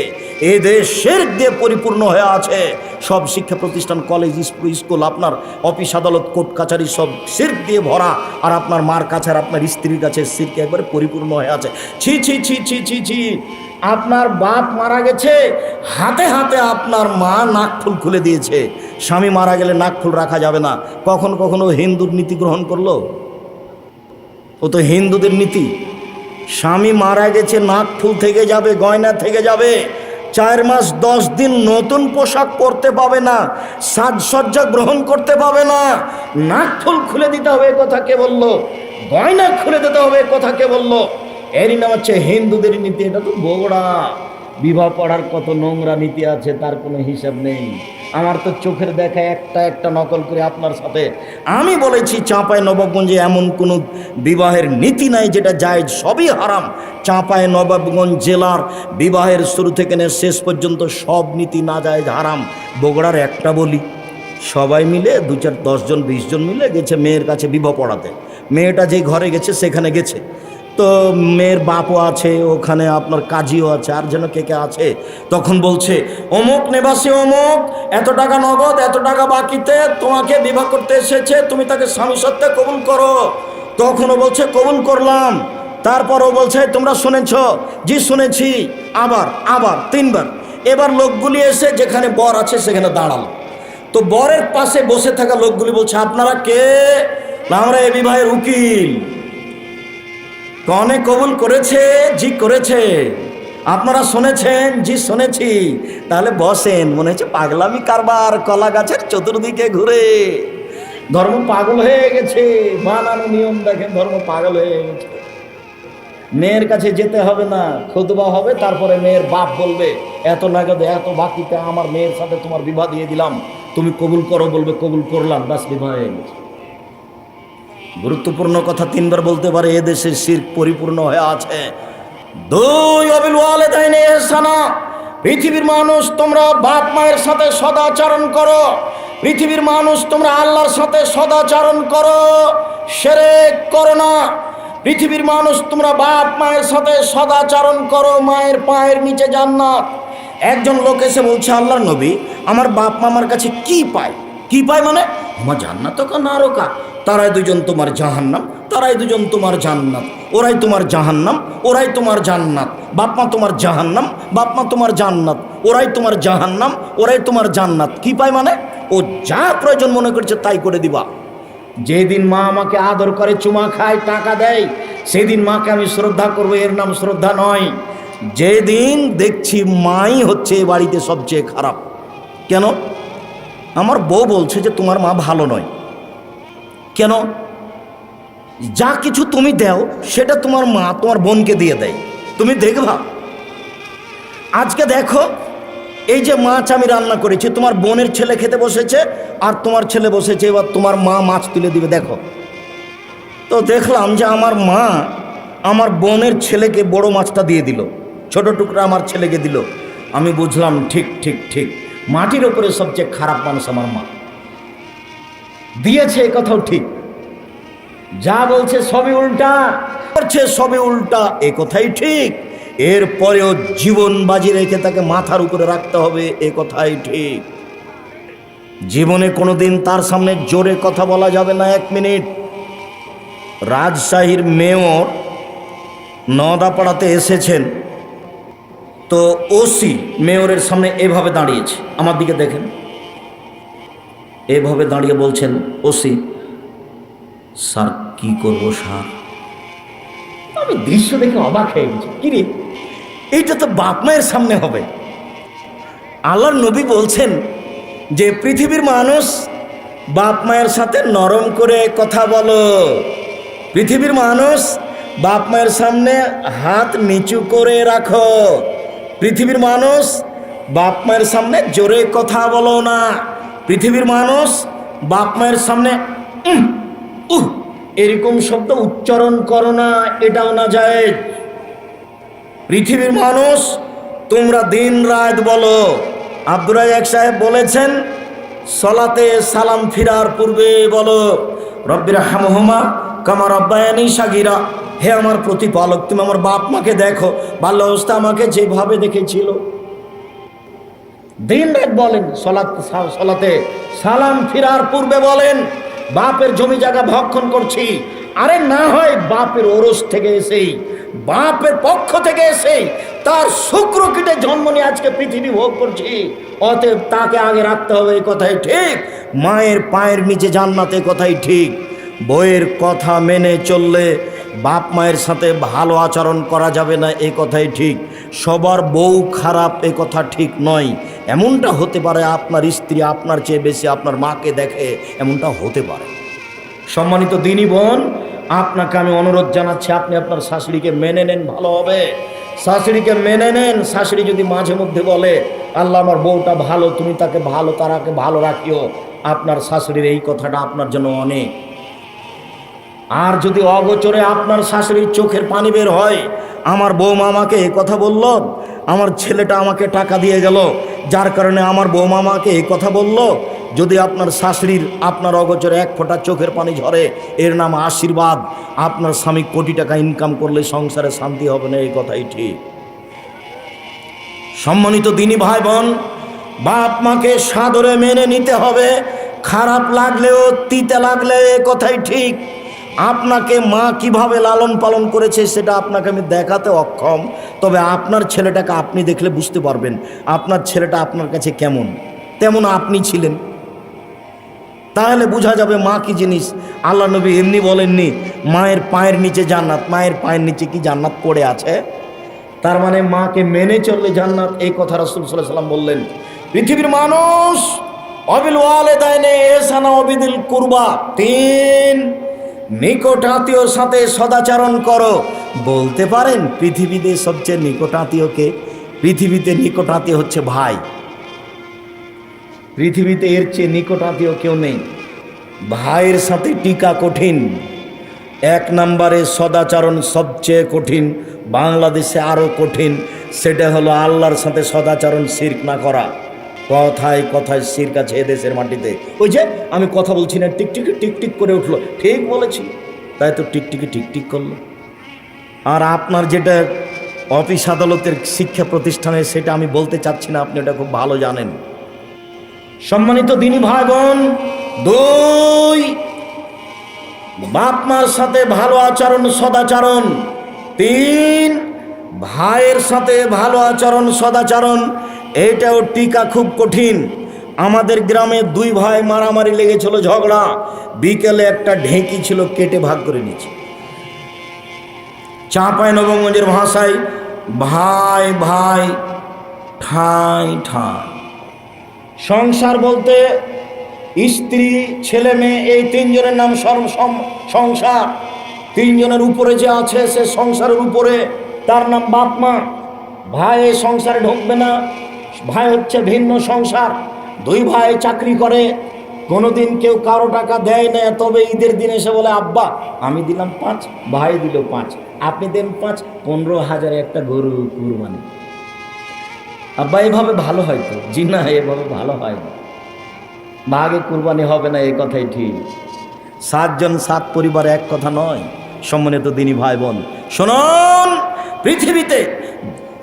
এই দেশ শিরক দিয়ে পরিপূর্ণ হয়ে আছে। সব শিক্ষা প্রতিষ্ঠান, কলেজ, স্কুল, আপনার অফিস আদালত, কোর্ট কাছারি সব শিরক দিয়ে ভরা। আর আপনার মার কাছে আর আপনার স্ত্রীর কাছে শিরক একবারে পরিপূর্ণ হয়ে আছে। ছি ছি ছি ছি ছি ছি। আপনার বাপ মারা গেছে, হাতে হাতে আপনার মা নাকফুল খুলে দিয়েছে। স্বামী মারা গেলে নাকফুল রাখা যাবে না। কখনো কখনো হিন্দুর নীতি গ্রহণ করলো? ও তো হিন্দুদের নীতি। স্বামী মারা গেছে, নাকফুল থেকে যাবে, গয়না থেকে যাবে, 4 মাস 10 দিন নতুন পোশাক পরতে পাবে না, সাজসজ্জা গ্রহণ করতে পাবে না। নাকফুল খুলে দিতে হবে, কথা কে বললো? গয়না খুলে দিতে হবে, কথা কে বললো? এরই নাম হচ্ছে হিন্দুদের নীতি। এটা তো বগুড়া। বিবাহ পড়ার কত নোংরা নীতি আছে তার কোনো হিসাব নেই। আমার তো চোখের দেখা একটা একটা নকল করে আপনার সাথে আমি বলেছি, চাঁপায় নবাবগঞ্জে এমন কোনো বিবাহের নীতি নাই যেটা জায়েজ, সবই হারাম। চাঁপায় নবাবগঞ্জ জেলার বিবাহের শুরু থেকে নিয়ে শেষ পর্যন্ত সব নীতি না জায়েজ, হারাম। বগুড়ার একটা বলি, সবাই মিলে 2-4 10 জন 20 জন মিলে গেছে মেয়ের কাছে বিবাহ পড়াতে। মেয়েটা যে ঘরে গেছে সেখানে গেছে, তো মেয়ের বাপও আছে ওখানে, আপনার কাজীও আছে, আর যেন কে কে আছে। তখন বলছে, অমুক নিবাসী অমুক, এত টাকা নগদ, এত টাকা বাকিতে তোমাকে বিবাহ করতে এসেছে, তুমি তাকে স্বামী সত্ত্বে কবুল করো। তখনও বলছে কবুল করলাম। তারপরও বলছে, তোমরা শুনেছ? জি শুনেছি। আবার আবার 3বার। এবার লোকগুলি এসে যেখানে বর আছে সেখানে দাঁড়ালো। তো বরের পাশে বসে থাকা লোকগুলি বলছে, আপনারা কে? আমরা এ বিবাহের উকিল। কনে কবুল করেছে? জি করেছে। আপনারা শুনেছেন? জি শুনেছি। তাহলে বসেন। মনে হচ্ছে পাগলামি কারবার, কলা গাছের চতুর্দিকে ঘুরে। ধর্ম পাগল হয়ে গেছে। বানানো নিয়ম দেখেন, ধর্ম পাগল হয়ে গেছে। মেয়ের কাছে যেতে হবে না, খুতবা হবে, তারপরে মেয়ের বাপ বলবে, এত নগদে এত বাকিতে আমার মেয়ের সাথে তোমার বিবাহ দিয়ে দিলাম, তুমি কবুল করো, বলবে কবুল করলাম, বাস বিবাহ হয়ে গেছে। গুরুত্বপূর্ণ কথা 3বার বলতে পারে, এদেশে শিরক পরিপূর্ণ হয়ে আছে। 2 অবিল ওয়ালিদাইনি ইহসানা। পৃথিবীর মানুষ তোমরা বাপ মায়ের সাথে সদাচরণ করো। পৃথিবীর মানুষ তোমরা আল্লাহর সাথে সদাচরণ করো, শিরক করো না। পৃথিবীর মানুষ তোমরা বাপ মায়ের সাথে সদাচরণ করো, মায়ের পায়ের নিচে জান্নাত। একজন লোক এসে বলছে, আল্লাহর নবী, আমার বাপ মা আমার কাছে কি পায়? কি পায় মানে? আমার জান্নাত কা নারকা। তারাই 2জন তোমার জাহান্নাম, তারাই 2জন তোমার জান্নাত। ওরাই তোমার জাহান্নাম, ওরাই তোমার জান্নাত। বাপ মা তোমার জাহান্নাম, বাপ মা তোমার জান্নাত। ওরাই তোমার জাহান্নাম, ওরাই তোমার জান্নাত। কি পায় মানে? ও যা প্রয়োজন মনে করছে তাই করে দিবা। যেদিন মা আমাকে আদর করে, চুমা খায়, টাকা দেয়, সেদিন মাকে আমি শ্রদ্ধা করবো, এর নাম শ্রদ্ধা নয়। যেদিন দেখছি মাই হচ্ছে এ বাড়িতে সবচেয়ে খারাপ। কেন? আমার বউ বলছে যে তোমার মা ভালো নয়। কেন? যা কিছু তুমি দাও সেটা তোমার মা তোমার বোনকে দিয়ে দেয়। তুমি দেখবা, আজকে দেখো এই যে মাছ আমি রান্না করেছি, তোমার বোনের ছেলে খেতে বসেছে আর তোমার ছেলে বসেছে, এবার তোমার মা মাছ তুলে দিবে। দেখো তো দেখলাম যে আমার মা আমার বোনের ছেলেকে বড় মাছটা দিয়ে দিল, ছোট টুকরা আমার ছেলেকে দিল। আমি বুঝলাম ঠিক ঠিক ঠিক, মাটির ওপরে সবচেয়ে খারাপ মানুষ আমার মা। দিয়েছে এ কথাও ঠিক, যা বলছে সবই উল্টা, করছে সবই উল্টা, এ কথাই ঠিক। এরপরেও জীবন বাজি রেখে তাকে মাথার উপরে রাখতে হবে, এ কথাই ঠিক। জীবনে কোনোদিন তার সামনে জোরে কথা বলা যাবে না। 1 মিনিট। রাজশাহীর মেয়র নওদাপাড়াতে এসেছেন, তো ওসি মেয়রের সামনে এভাবে দাঁড়িয়েছে, আমার দিকে দেখেন, এভাবে দাঁড়িয়ে বলছেন, ওসি স্যার কি করবো স্যার? আমি দৃশ্য দেখে অবাক হয়ে গেছি, কিরে এইটা তো বাপ মায়ের সামনে হবে। আল্লাহর নবী বলছেন যে পৃথিবীর মানুষ বাপ মায়ের সাথে নরম করে কথা বলো। পৃথিবীর মানুষ বাপ মায়ের সামনে হাত নিচু করে রাখো। পৃথিবীর মানুষ বাপ মায়ের সামনে জোরে কথা বলো না। পৃথিবীর মানুষ বাপ মায়ের সামনে এরকম শব্দ উচ্চারণ করো না, এটাও না যায়। পৃথিবীর মানুষ তোমরা দিন রাত বলো। আব্দুর রাজ্জাক সাহেব বলেছেন সলাতে সালাম ফিরার পূর্বে বলো রব্বির হামহুমা কামা রব্বায়ানি সাগীরা, হে আমার প্রতিপালক তুমি আমার বাপ মাকে দেখো, বাল্য অবস্থা আমাকে যেভাবে দেখেছিল। দিন রাত বলেন, সলাতে সালাম ফিরার পূর্বে বলেন বাপের জমি জায়গা ভক্ষণ করছি, আরে না হয় বাপের ওরস থেকে এসেই, বাপের পক্ষ থেকে এসেই তার শুক্র কীটে জন্ম নিয়ে আজকে পৃথিবী ভোগ করছি, অতএব তাকে আগে রাখতে হবে, এই কথাই ঠিক। মায়ের পায়ের নিচে জান্নাতে, কথাই ঠিক। বইয়ের কথা মেনে চললে বাপ মায়ের সাথে ভালো আচরণ করা যাবে না, এ কথাই ঠিক। সবার বউ খারাপ, এ কথা ঠিক নয়। এমনটা হতে পারে আপনার স্ত্রী আপনার চেয়ে বেশি আপনার মাকে দেখে, এমনটা হতে পারে। সম্মানিত দিনী বোন, আপনাকে আমি অনুরোধ জানাচ্ছি আপনি আপনার শাশুড়িকে মেনে নেন, ভালো হবে। শাশুড়িকে মেনে নেন। শাশুড়ি যদি মাঝে মধ্যে বলে আল্লাহ আমার বউটা ভালো, তুমি তাকে ভালো, তারাকে ভালো রাখিও, আপনার শাশুড়ির এই কথাটা আপনার জন্য অনেক। আর যদি অগোচরে আপনার শাশুড়ির চোখের পানি বের হয়, আমার বৌমা আমাকে এই কথা বলল, আমার ছেলেটা আমাকে টাকা দিয়ে গেল, যার কারণে আমার বৌমা আমাকে এই কথা বলল, যদি আপনার শাশুড়ির আপনার অগোচরে এক ফোঁটা চোখের পানি ঝরে, এর নাম আশীর্বাদ। আপনার স্বামী কোটি টাকা ইনকাম করলে সংসারে শান্তি হবে না, এই কথাই ঠিক। সম্মানিত দিনী ভাই বোন, বাপ মাকে সাদরে মেনে নিতে হবে, খারাপ লাগলেও তিতে লাগলে, এ কথাই ঠিক। আপনাকে মা কিভাবে লালন পালন করেছে সেটা আপনাকে আমি দেখাতে অক্ষম, তবে আপনার ছেলেটাকে আপনি দেখলে বুঝতে পারবেন আপনার ছেলেটা আপনার কাছে কেমন, তেমন আপনি ছিলেন, তাহলে বোঝা যাবে মা কি জিনিস। আল্লাহ নবী এমনি বলেননি মায়ের পায়ের নিচে জান্নাত, মায়ের পায়ের নিচে কি জান্নাত পড়ে আছে? তার মানে মাকে মেনে চললে জান্নাত, এই কথা রাসূল সাল্লাল্লাহু আলাইহি ওয়াসাল্লাম বললেন। পৃথিবীর মানুষ অবিল ওয়ালিদাইনে ইহসানা ওয়াবিদিল কুরবা, 3 নিকট আত্মীয়র সাথে সদাচরণ করো। বলতে পারেন পৃথিবীতে সবচেয়ে নিকট আত্মীয়কে? পৃথিবীতে নিকট আত্মীয় হচ্ছে ভাই। পৃথিবীতে এর চেয়ে নিকট আত্মীয় কেউ নেই। ভাইয়ের সাথে টিকা কঠিন। 1 নম্বরে সদাচরণ সবচেয়ে কঠিন, বাংলাদেশে আরও কঠিন। সেটা হলো আল্লাহর সাথে সদাচরণ, শিরক না করা। কথায় কথায় শিরক আছে এদেশের মাটিতে। ওই যে আমি কথা বলছি না, টিকটিকি টিকটিক করে উঠলো, ঠিক বলেছি, তাই তো টিকটিকি টিকটিক করলো। আর আপনার যেটা অফিস আদালতের শিক্ষা প্রতিষ্ঠানে, সেটা আমি বলতে চাচ্ছি না, আপনি এটা খুব ভালো জানেন। সম্মানিত দিনী ভাই বোন, 2 বাপ মার সাথে ভালো আচরণ সদাচরণ, 3 ভাইয়ের সাথে ভালো আচরণ সদাচরণ। এইটাও টিকা খুব কঠিন। আমাদের গ্রামে 2 ভাই মারামারি লেগেছিল, ঝগড়া। বিকেলে একটা ঢেঁকি ছিল, কেটে ভাগ করে নিয়েছে। চাঁপাইনবাবগঞ্জের ভাষায় ভাই ভাই ঠাঁই ঠাঁই। সংসার বলতে স্ত্রী ছেলে মেয়ে, এই 3 জনের নাম সংসার। 3 জনের উপরে যে আছে সে সংসারের উপরে, তার নাম বাপ মা। ভাই এই সংসারে ঢুকবে না, ভাই হচ্ছে ভিন্ন সংসার। 2 ভাই চাকরি করে, কোনোদিন কেউ কারো টাকা দেয় না, তবে ঈদের দিন এসে বলে আব্বা আমি দিলাম 5, ভাই দিল 5, আপনি দেন 5, 15,000 একটা গরু কুরবানি। আব্বা এভাবে ভালো হয় তো? জি না, এভাবে ভালো হয় না, ভাগে কুরবানি হবে না, এই কথাই ঠিক। 7 জন 7 পরিবার, এক কথা নয়। সম্মানিত দিনী ভাই বোন শুনুন, পৃথিবীতে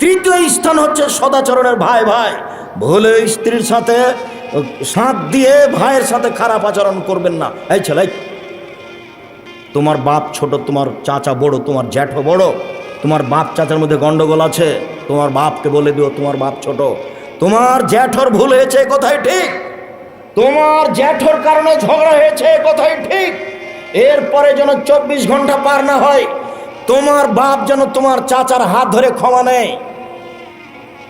3য় স্থান হচ্ছে সদাচরণের। ভাই ভাই ভুলে স্ত্রীর সাথে সাথ দিয়ে ভাইয়ের সাথে খারাপ আচরণ করবেন না। এই ছেলে, তোমার বাপ ছোট, তোমার চাচা বড়, তোমার জ্যাঠো বড়, তোমার বাপ চাচার মধ্যে গন্ডগোল আছে, তোমার বাপকে বলে দিও তোমার বাপ ছোট। তোমার জ্যাঠোর ভুল হয়েছে, কথাই ঠিক। তোমার জ্যাঠোর কারণে ঝগড়া হয়েছে, কথাই ঠিক। এরপরে যেন 24 ঘন্টা পার না হয়, তোমার বাপ যেন তোমার চাচার হাত ধরে ক্ষমা নেয়,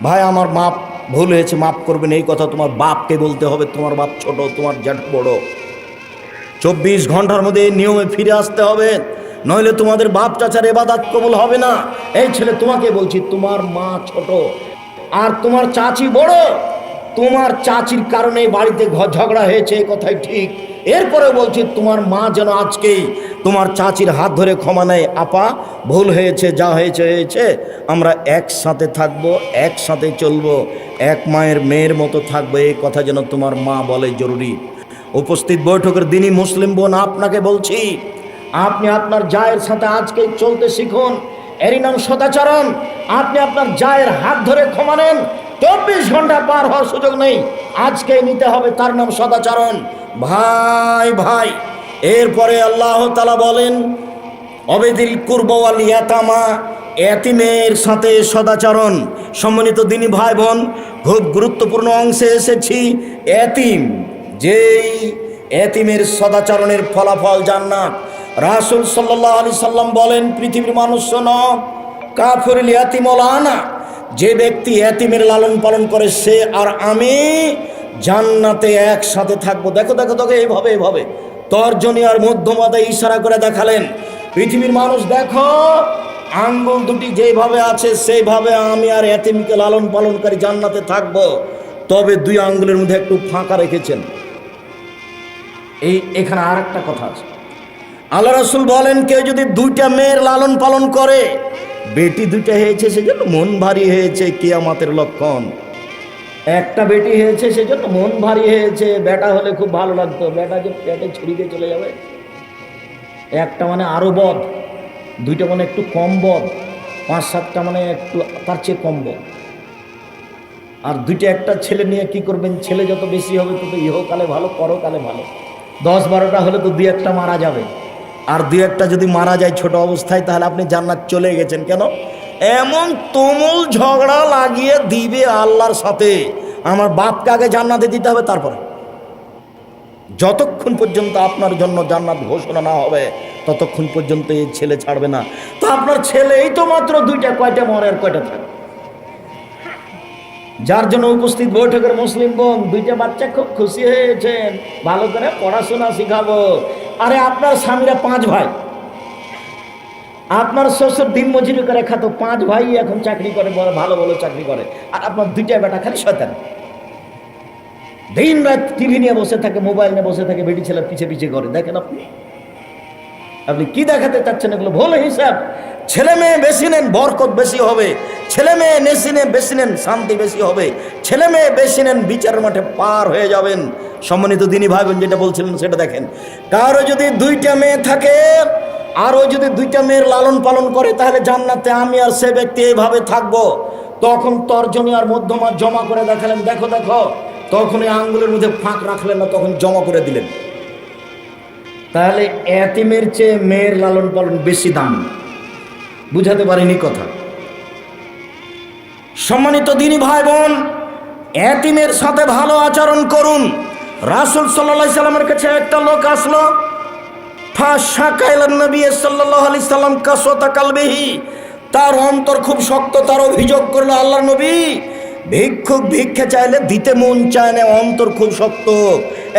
ভাই আমার বাপ ভুল হয়েছে, মাফ করবেন, এই কথা তোমার বাপকে বলতে হবে। তোমার বাপ ছোট, তোমার জ্যাঠো বড়। 24 ঘন্টার মধ্যে নিয়মে ফিরে আসতে হবে, নইলে তোমাদের বাপ চাচার ইবাদত কবুল হবে না। এই ছেলে তোমাকে বলছি, তোমার মা ছোট আর তোমার চাচি বড়, তোমার চাচির কারণে বাড়িতে ঝগড়া হয়েছে, এই কথাই ঠিক। এরপরে বলছি তোমার মা যেন আজকেই তোমার চাচির হাত ধরে ক্ষমা নেয়, আপা ভুল হয়েছে, যা হয়েছে হয়েছে, আমরা একসাথে থাকবো, একসাথে চলবো, এক মায়ের মেয়ের মতো থাকবো, এই কথা যেন তোমার মা বলে, জরুরি। উপস্থিত বৈঠকের দিনই মুসলিম বোন, আপনাকে বলছি আপনি আপনার জায়ের সাথে আজকেই চলতে শিখুন, এরই নাম সদাচরণ। আপনি আপনার জায়ের হাত ধরে ক্ষমা নেন, 24 ঘন্টা পার হওয়ার সুযোগ নেই, আজকেই নিতে হবে, তার নাম সদাচরণ। ভাই ভাই, এরপরে আল্লাহ তাআলা বলেন অবেদিল কুরবা ওয়াল ইয়াতামা, এতিমের সাথে সদাচরণ। সম্মানিত দিনী ভাই বোন, খুব গুরুত্বপূর্ণ অংশে এসেছি। এতিম, যেই এতিমের সদাচরণের ফলাফল জান্নাত। রাসূল সাল্লাল্লাহু আলাইহি সাল্লাম বলেন, পৃথিবীর মানুষ শোনো, কাফিরুল ইয়াতিম ওয়াল আনা, যে ব্যক্তি এতিমের লালন পালন করে সে আর আমি জান্নাতে একসাথে থাকবো। দেখো দেখো তোকে এইভাবে এইভাবে তর্জনী আর মধ্যমাতে ইশারা করে দেখালেন। পৃথিবীর মানুষ দেখো, আঙ্গুল দুটি যেভাবে আছে সেইভাবে আমি আর এতিমকে লালন পালনকারী জান্নাতে থাকবো। তবে দুই আঙ্গুলের মধ্যে একটু ফাঁকা রেখেছেন। এখানে আর একটা কথা আছে। আল্লাহ রাসূল বলেন, কেউ যদি দুইটা মেয়ের লালন পালন করে, বেটি দুইটা হয়েছে সেজন্য মন ভারী হয়েছে, কিয়ামতের লক্ষণ। একটা বেটি হয়েছে সেজন্য মন ভারী হয়েছে, বেটা হলে খুব ভালো লাগতো, বেটা যে পেটে ছুরিকে চলে যাবে। একটা মানে আরো বদ, দুইটা মানে একটু কম বদ, 5-7টা মানে একটু তার চেয়ে কম বদ। আর দুইটা একটা ছেলে নিয়ে কি করবেন? ছেলে যত বেশি হবে তত ইহকালে ভালো, পরকালে ভালো। 10-12টা হলে তো 2-1টা মারা যাবে, আর 2-1টা যদি মারা যায় ছোট অবস্থায়, তাহলে আপনি জান্নাত চলে গেছেন। কেন? এমন তুমুল ঝগড়া লাগিয়ে দিবে আল্লাহর সাথে, আমার বাপকে আগে জান্নাতে দিতে হবে, তারপরে যতক্ষণ পর্যন্ত আপনার জন্য জান্নাত ঘোষণা না হবে ততক্ষণ পর্যন্ত এই ছেলে ছাড়বে না। তো আপনার ছেলে এই তো মাত্র 2টা, কয়টা মরে আর কয়টা থাকে? যার জন্য উপস্থিত বৈঠকের মুসলিম বোন, 2টা বাচ্চা খুব খুশি হয়েছেন, ভালো করে পড়াশোনা শিখাবো। আরে আপনার স্বামীরা 5 ভাই, আপনার শ্বশুর দিন মজুরি করে খাতো, 5 ভাই এখন চাকরি করে, ভালো ভালো চাকরি করে, আর আপনার 2টা বেটা খালি শয়তান, দিন রাত টিভি নিয়ে বসে থাকে, মোবাইল নিয়ে বসে থাকে, বেটি ছেলের পিছে পিছে করে। দেখেন আপনি কি দেখাতে চাচ্ছেন? এগুলো ভুল হিসাব। ছেলে মেয়ে বেশি নেন, বরকত বেশি হবে। ছেলে মেয়ে বেশি নেন, শান্তি বেশি হবে। ছেলে মেয়ে বেশি নেন, বিচারের মাঠে পার হয়ে যাবেন। সম্মানিত দিনী ভাই বোন, যেটা বলছিলেন সেটা দেখেন। কারো যদি 2টা মেয়ে থাকে, আর ও যদি 2টা মেয়ের লালন পালন করে, তাহলে জান্নাতে আমি আর সে ব্যক্তি এইভাবে থাকবো। তখন তর্জনী আর মধ্যমা জমা করে দেখালেন, দেখো দেখো, তখন এই আঙ্গুলের মধ্যে ফাঁক রাখলেন না, তখন জমা করে দিলেন। তাহলে এতিমের চেয়ে মেয়ের লালন পালন বেশি দাম। বুঝাতে পারিনি কথা? সম্মানিত দিনী ভাই বোন, এতিমের সাথে ভালো আচরণ করুন। রাসূল সাল্লাল্লাহু আলাইহি সাল্লামের কাছে একটা লোক আসলো, ফাশাকাইলান নবী সাল্লাল্লাহু আলাইহি সাল্লাম কাসওয়াতা কালবিহি, তার অন্তর খুব শক্ত। তার অভিযোগ করলো, আল্লাহর নবী, ভিক্ষুক ভিক্ষা চাইলে দিতে মন চায় না, অন্তর খুব শক্ত,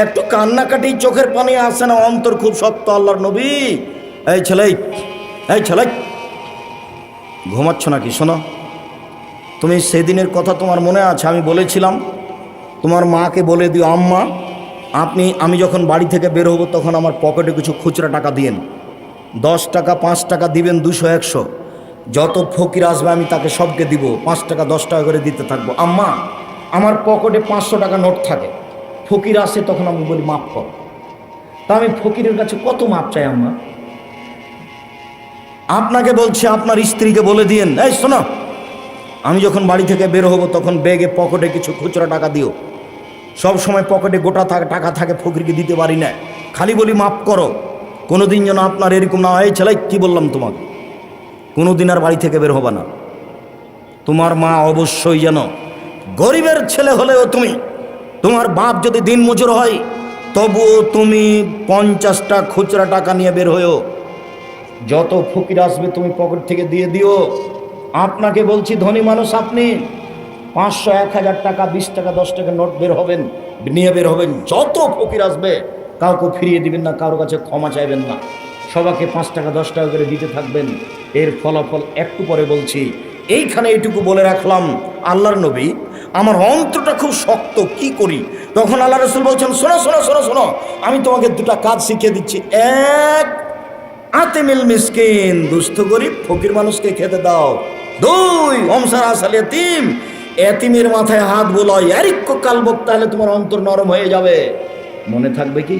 একটু কান্নাকাটি, চোখের পানি আসে না, অন্তর খুব শক্ত। আল্লাহর নবী, এই ছেলে ঘুমাচ্ছ নাকি? শোনো, তুমি সেদিনের কথা তোমার মনে আছে? আমি বলেছিলাম তোমার মাকে বলে দিও, আম্মা আমি যখন বাড়ি থেকে বের হবো তখন আমার পকেটে কিছু খুচরা টাকা দিয়েন, 10 টাকা 5 টাকা দিবেন, 200 100, যত ফকির আসবে আমি তাকে সবকে দিব, 5 টাকা 10 টাকা করে দিতে থাকবো। আম্মা, আমার পকেটে 500 টাকা নোট থাকে, ফকির আসে তখন আমি বলি মাপ কর। তা আমি ফকিরের কাছে কত মাপ চাই আম্মা? আপনাকে বলছি, আপনার স্ত্রীকে বলে দিয়েন, এই শোনো, আমি যখন বাড়ি থেকে বের হবো তখন ব্যাগে পকেটে কিছু খুচরা টাকা দিও। সব সময় পকেটে গোটা টাকা থাকে, ফকিরকে দিতে পারি না, খালি বলি মাপ করো। কোনোদিন যেন আপনার এরকম না হয়, ছেলে কি বললাম তোমাকে, কোনোদিন আর বাড়ি থেকে বের হবা না। তোমার মা অবশ্যই যেন গরিবের ছেলে হলেও তোমার বাপ যদি দিন মজুর হয়, তবুও তুমি 50টা খুচরা টাকা নিয়ে বের হয়েও, যত ফকির আসবে তুমি পকেট থেকে দিয়ে দিও। আপনাকে বলছি, ধনী মানুষ আপনি, 500 1000 টাকা 20 টাকা 10 টাকা নোট নিয়ে বের হবেন, যত ফকির আসবে কাউকে ফিরিয়ে দিবেন না, কারোর কাছে ক্ষমা চাইবেন না, সবাইকে 5 টাকা 10 টাকা করে দিতে থাকবেন। এর ফলাফল একটু পরে বলছি। এইখানে এইটুকু বলে রাখলাম, আল্লাহর নবী আমার অন্তরটা খুব শক্ত, কি করি? তখন আল্লাহ রাসূল বলছেন, শোনো শোনো শোনো শোনো, আমি তোমাকে দুটা কাজ শিখিয়ে দিচ্ছি। এক, আতিমিল মিসকিন, দুস্থ গরিব ফকির মানুষকে খেতে দাও। দুই, অমসার আসাল এতিম, এতিমের মাথায় হাত বোলাও, ইয়ারিক্য কালবক, তাহলে তোমার অন্তর নরম হয়ে যাবে। মনে থাকবে কি?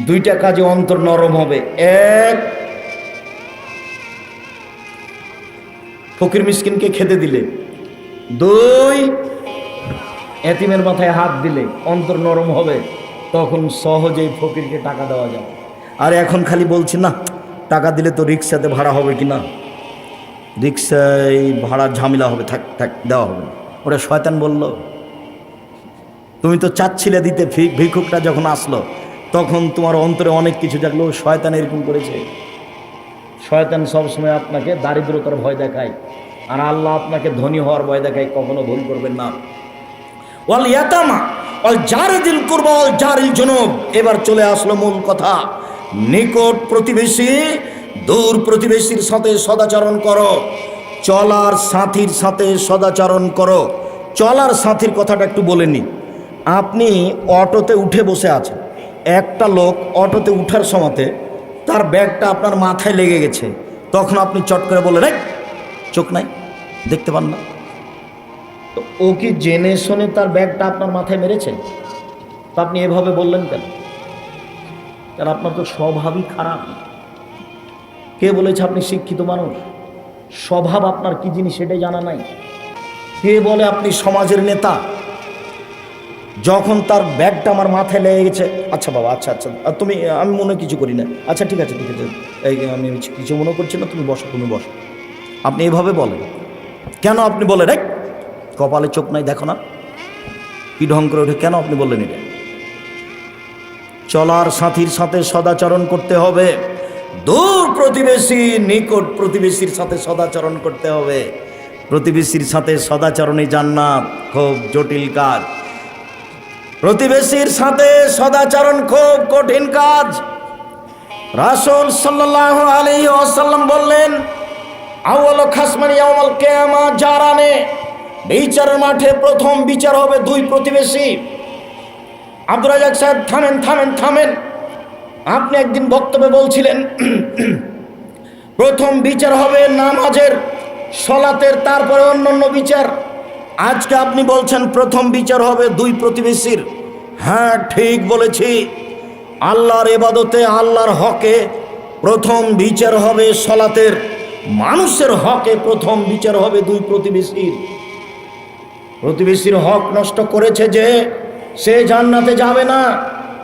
দুইটা কাজে অন্তর নরম হবে। এক, ফকির মিসকিনকে খেতে দিলে। দুই, এতিমের মাথায় হাত দিলে অন্তর নরম হবে, তখন সহজেই ফকিরকে টাকা দেওয়া যাবে। আর এখন খালি বলছি না, টাকা দিলে তো রিক্সাতে ভাড়া হবে কি না, রিক্সায় ভাড়ার ঝামেলা হবে, থাক থাক দেওয়া হবে না। ওটা শয়তান বলল। তুমি তো চাচ্ছিলে দিতে, ভিক্ষুকটা যখন আসলো তখন তোমার অন্তরে অনেক কিছু জাগলো। শয়তান এরকম করেছে। শয়তান সবসময় আপনাকে দারিদ্রতার ভয় দেখায়, আর আল্লাহ আপনাকে ধনী হওয়ার ভয় দেখায়। কখনো ভুল করবেন না। ওয়াল ইয়াতামা ওয়াল জারিল কুরবা ওয়াল জারিল জুনুব। এবার চলে আসলো মূল কথা। নিকট প্রতিবেশী, দূর প্রতিবেশীর সাথে সদাচরণ করো, চলার সাথীর সাথে সদাচরণ করো। চলার সাথীর কথাটা একটু বলে নি। আপনি অটোতে উঠে বসে আছেন, একটা লোক অটোতে উঠার সময়তে তার ব্যাগটা আপনার মাথায় লেগে গেছে, তখন আপনি চট করে বললেন, এই চোখ নাই, দেখতে পান না? তো ও কি জেনে শুনে তার ব্যাগটা আপনার মাথায় মেরেছে? তো আপনি এভাবে বললেন কেন? কারণ আপনার তো স্বভাবই খারাপ। কে বলেছে আপনি শিক্ষিত মানুষ? স্বভাব আপনার কি জিনিস সেটাই জানা নাই। কে বলে আপনি সমাজের নেতা? যখন তার ব্যাগটা আমার মাথায় লেগে গেছে, আচ্ছা বাবা, আচ্ছা আচ্ছা, তুমি, আমি মনে কিছু করি না, আচ্ছা ঠিক আছে ঠিক আছে, এই আমি কিছু মনে করছি না, তুমি বসো, তুমি বসো। আপনি এভাবে বলেন কেন? আপনি বলেন, এই কপালে চোখ নাই, দেখো না কি ঢং করে ওঠে, কেন আপনি বললেন এটা? চলার সাথীর সাথে সদাচরণ করতে হবে। দূর প্রতিবেশী, নিকট প্রতিবেশীর সাথে সদাচরণ করতে হবে। প্রতিবেশীর সাথে সদাচরণই জান্নাত। খুব জটিল কাজ। প্রতিবেশীর সাথে সদাচরণ খুব কঠিন কাজ। রাসূল সাল্লাল্লাহু আলাইহি ওয়াসাল্লাম বললেন, আউয়ালু খাসমানি ইয়াউমাল কিয়ামা জারানে, বিচারের মাঠে প্রথম বিচার হবে দুই প্রতিবেশী। আব্দুর রাজ্জাক সাহেব, থামেন থামেন থামেন। আপনি একদিন বক্তব্যে বলছিলেন প্রথম বিচার হবে নামাজের, সলাতের, তারপরে অন্যান্য বিচার। আজকে আপনি বলছেন প্রথম বিচার হবে দুই প্রতিবেশীর। হ্যাঁ, ঠিক বলেছি। আল্লাহর ইবাদতে, আল্লাহর হকে প্রথম বিচার হবে সলাতের, মানুষের হকে প্রথম বিচার হবে দুই প্রতিবেশীর। প্রতিবেশীর হক নষ্ট করেছে যে, সে জান্নাতে যাবে না।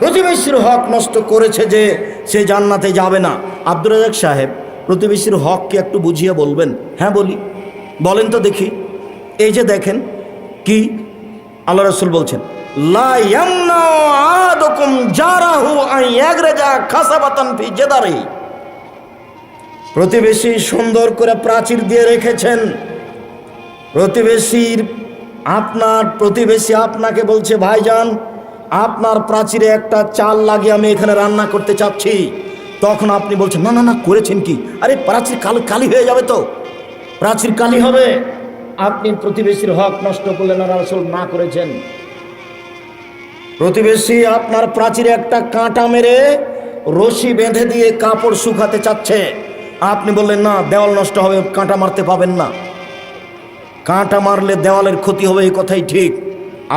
প্রতিবেশীর হক নষ্ট করেছে যে, সে জান্নাতে যাবে না। আব্দুর রাজ্জাক সাহেব, প্রতিবেশীর হক কি একটু বুঝিয়ে বলবেন? হ্যাঁ বলি। বলেন তো দেখি। এই যে দেখেন কি আল্লাহ রাসূল বলছেন, লা ইয়ামনা আহাদুকুম জারাহু আন ইয়াগরাজা খাসাবাতান ফি জাদারিহি। প্রতিবেশী সুন্দর করে প্রাচীর দিয়ে রেখেছেন। আপনার প্রতিবেশী আপনাকে বলছে, ভাইজান আপনার প্রাচীরে একটা চাল লাগিয়ে আমি এখানে রান্না করতে চাচ্ছি। তখন আপনি বলছেন, না না না, করেছেন কি? আরে প্রাচীর কালি হয়ে যাবে, তো প্রাচীর কালি হবে। আপনি প্রতিবেশীর হক নষ্ট করলেন, আর রাসূল না করেছেন। প্রতিবেশী আপনার প্রাচীরে একটা কাঁটা মেরে রশি বেঁধে দিয়ে কাপড় শুকাতে চাচ্ছে, আপনি বললেন না, দেওয়াল নষ্ট হবে, কাঁটা মারতে পাবেন না। কাঁটা মারলে দেওয়ালের ক্ষতি হবে, এই কথাই ঠিক।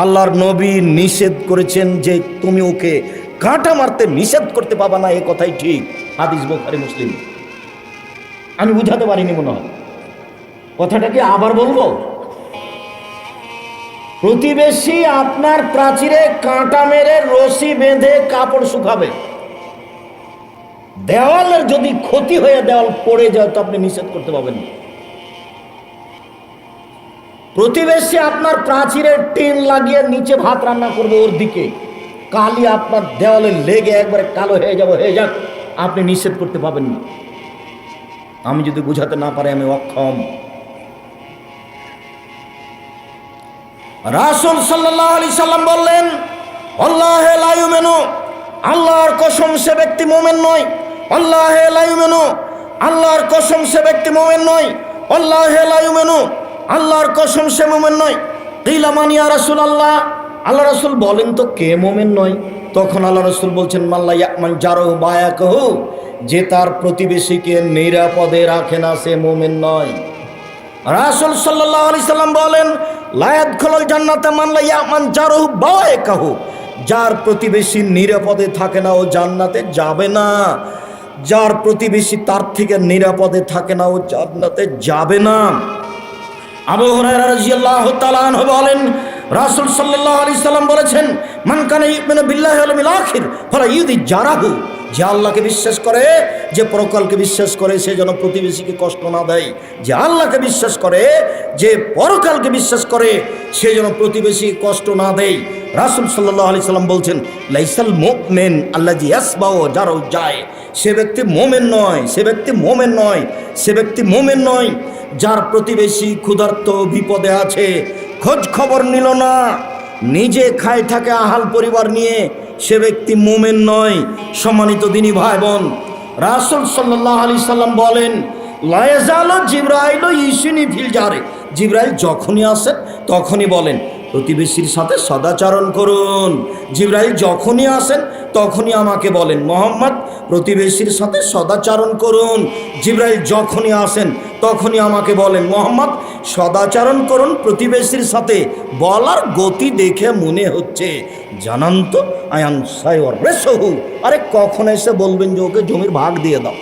আল্লাহর নবী নিষেধ করেছেন যে তুমি ওকে কাঁটা মারতে নিষেধ করতে পাবা না, এই কথাই ঠিক। হাদিস বুখারী মুসলিম। আমি বুঝাতে পারিনি মনে হয়। কথাটা কি আবার বলবো? প্রতিবেশী আপনার প্রাচীরে কাঁটা মেরে রশি বেঁধে কাপড় শুকাবে, দেওয়ালের যদি ক্ষতি হয়ে দেওয়াল পড়ে যায় তো আপনি নিষেধ করতে পারবেন না। প্রতিবেশী আপনার প্রাচীরের টিন লাগিয়ে নিচে ভাত রান্না করবে, ওর দিকে কালি আপনার দেওয়ালে লেগে একবারে কালো হয়ে যাক, আপনি নিষেধ করতে পাবেন না। আমি যদি বুঝাতে না পারি, আমি অক্ষম। রাসূল সাল্লাল্লাহু আলাইহি সাল্লাম বললেন, আল্লাহে লা ইউমিনু, আল্লাহর কসম সে ব্যক্তি মুমিন নয়। আল্লাহে লা ইউমিনু, আল্লাহর কসম সে ব্যক্তি মুমিন নয়। আল্লাহে লা ইউমিনু, আল্লাহর কসম সে মুমিন নয়। কিলা মান ইয়া রাসূলুল্লাহ, আল্লাহ রাসূল বলেন তো কে মুমিন নয়? তখন আল্লাহ রাসূল বলছেন মাল্লা ইয়ামান জারহু বায়াকাহু, যে তার প্রতিবেশীকে নিরাপদে রাখে না সে মুমিন নয়। রাসূল সাল্লাল্লাহু আলাইহি সাল্লাম বলেন লা ইয়াদখুলুল জান্নাতা মান লা ইয়ামান জারহু বায়াকাহু, যার প্রতিবেশী নিরাপদে থাকে না ও জান্নাতে যাবে না। যার প্রতিবেশী তার থেকে নিরাপদে থাকে না ও জান্নাতে যাবে না। আবু হুরায়রা রাদিয়াল্লাহু তাআলা আনহু বলেন রাসূল সাল্লাল্লাহু আলাইহি সাল্লাম বলেছেন মান কানা ইউমিনু বিল্লাহি ওয়াল ইয়াউমিল আখির ফালা ইউযি জারাহু, যে আল্লাহকে বিশ্বাস করে, যে পরকালকে বিশ্বাস করে, সে যেন প্রতিবেশীকে কষ্ট না দেয়। যে আল্লাহকে বিশ্বাস করে, যে পরকালকে বিশ্বাস করে, সে যেন প্রতিবেশীকে কষ্ট না দেয়। রাসূল সাল্লাল্লাহু আলাইহি সাল্লাম বলছেন লাইসাল মুমিন আল্লাযী ইয়াসবাউ জারু যায়, সে ব্যক্তি মুমিন নয়, সে ব্যক্তি মুমিন নয়, সে ব্যক্তি মুমিন নয় যার প্রতিবেশী ক্ষুধার্ত বিপদে আছে, খোঁজ খবর নিল না, নিজে খায় থাকে আহাল পরিবার নিয়ে, সে ব্যক্তি মুমিন নয়। সম্মানিত দিনী ভাই বোন, রাসূল সাল্লাল্লাহু আলাইহি সাল্লাম বলেন লা ইয়াজালু জিবরাইল ইউসিনি ফিল জারে, জিবরাইল যখনই আসেন তখনই বলেন প্রতিবেশীর সাথে সদাচরণ করুন। জিবরাইল যখনই আসেন তখনই আমাকে বলেন মুহাম্মদ প্রতিবেশীর সাথে সদাচরণ করুন। জিবরাইল যখনই আসেন তখনই আমাকে বলেন মুহাম্মদ সদাচরণ করুন প্রতিবেশীর সাথে। বলার গতি দেখে মনে হচ্ছে জানান তো আয়ান সাইওয়ার রেসহু, আরে কখন এসে বলবেন যে ওকে জমির ভাগ দিয়ে দাও?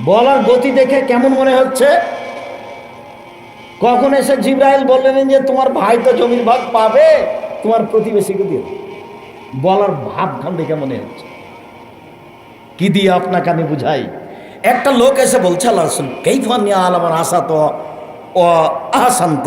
বলার গতি দেখে কেমন মনে হচ্ছে? কখন এসে জিবরাইল বললেন যে তোমার ভাই তো জমির ভাগ পাবে, তোমার প্রতিবেশীকে দিয়ে দাও? বলার ভাবখান দেখে মনে হচ্ছে। কি দিয়ে আপনাকে আমি বুঝাই? একটা লোক এসে বলছে আল্লাহ রাসূল কাইফানি আলামার আশা তো ও আহসান্ত,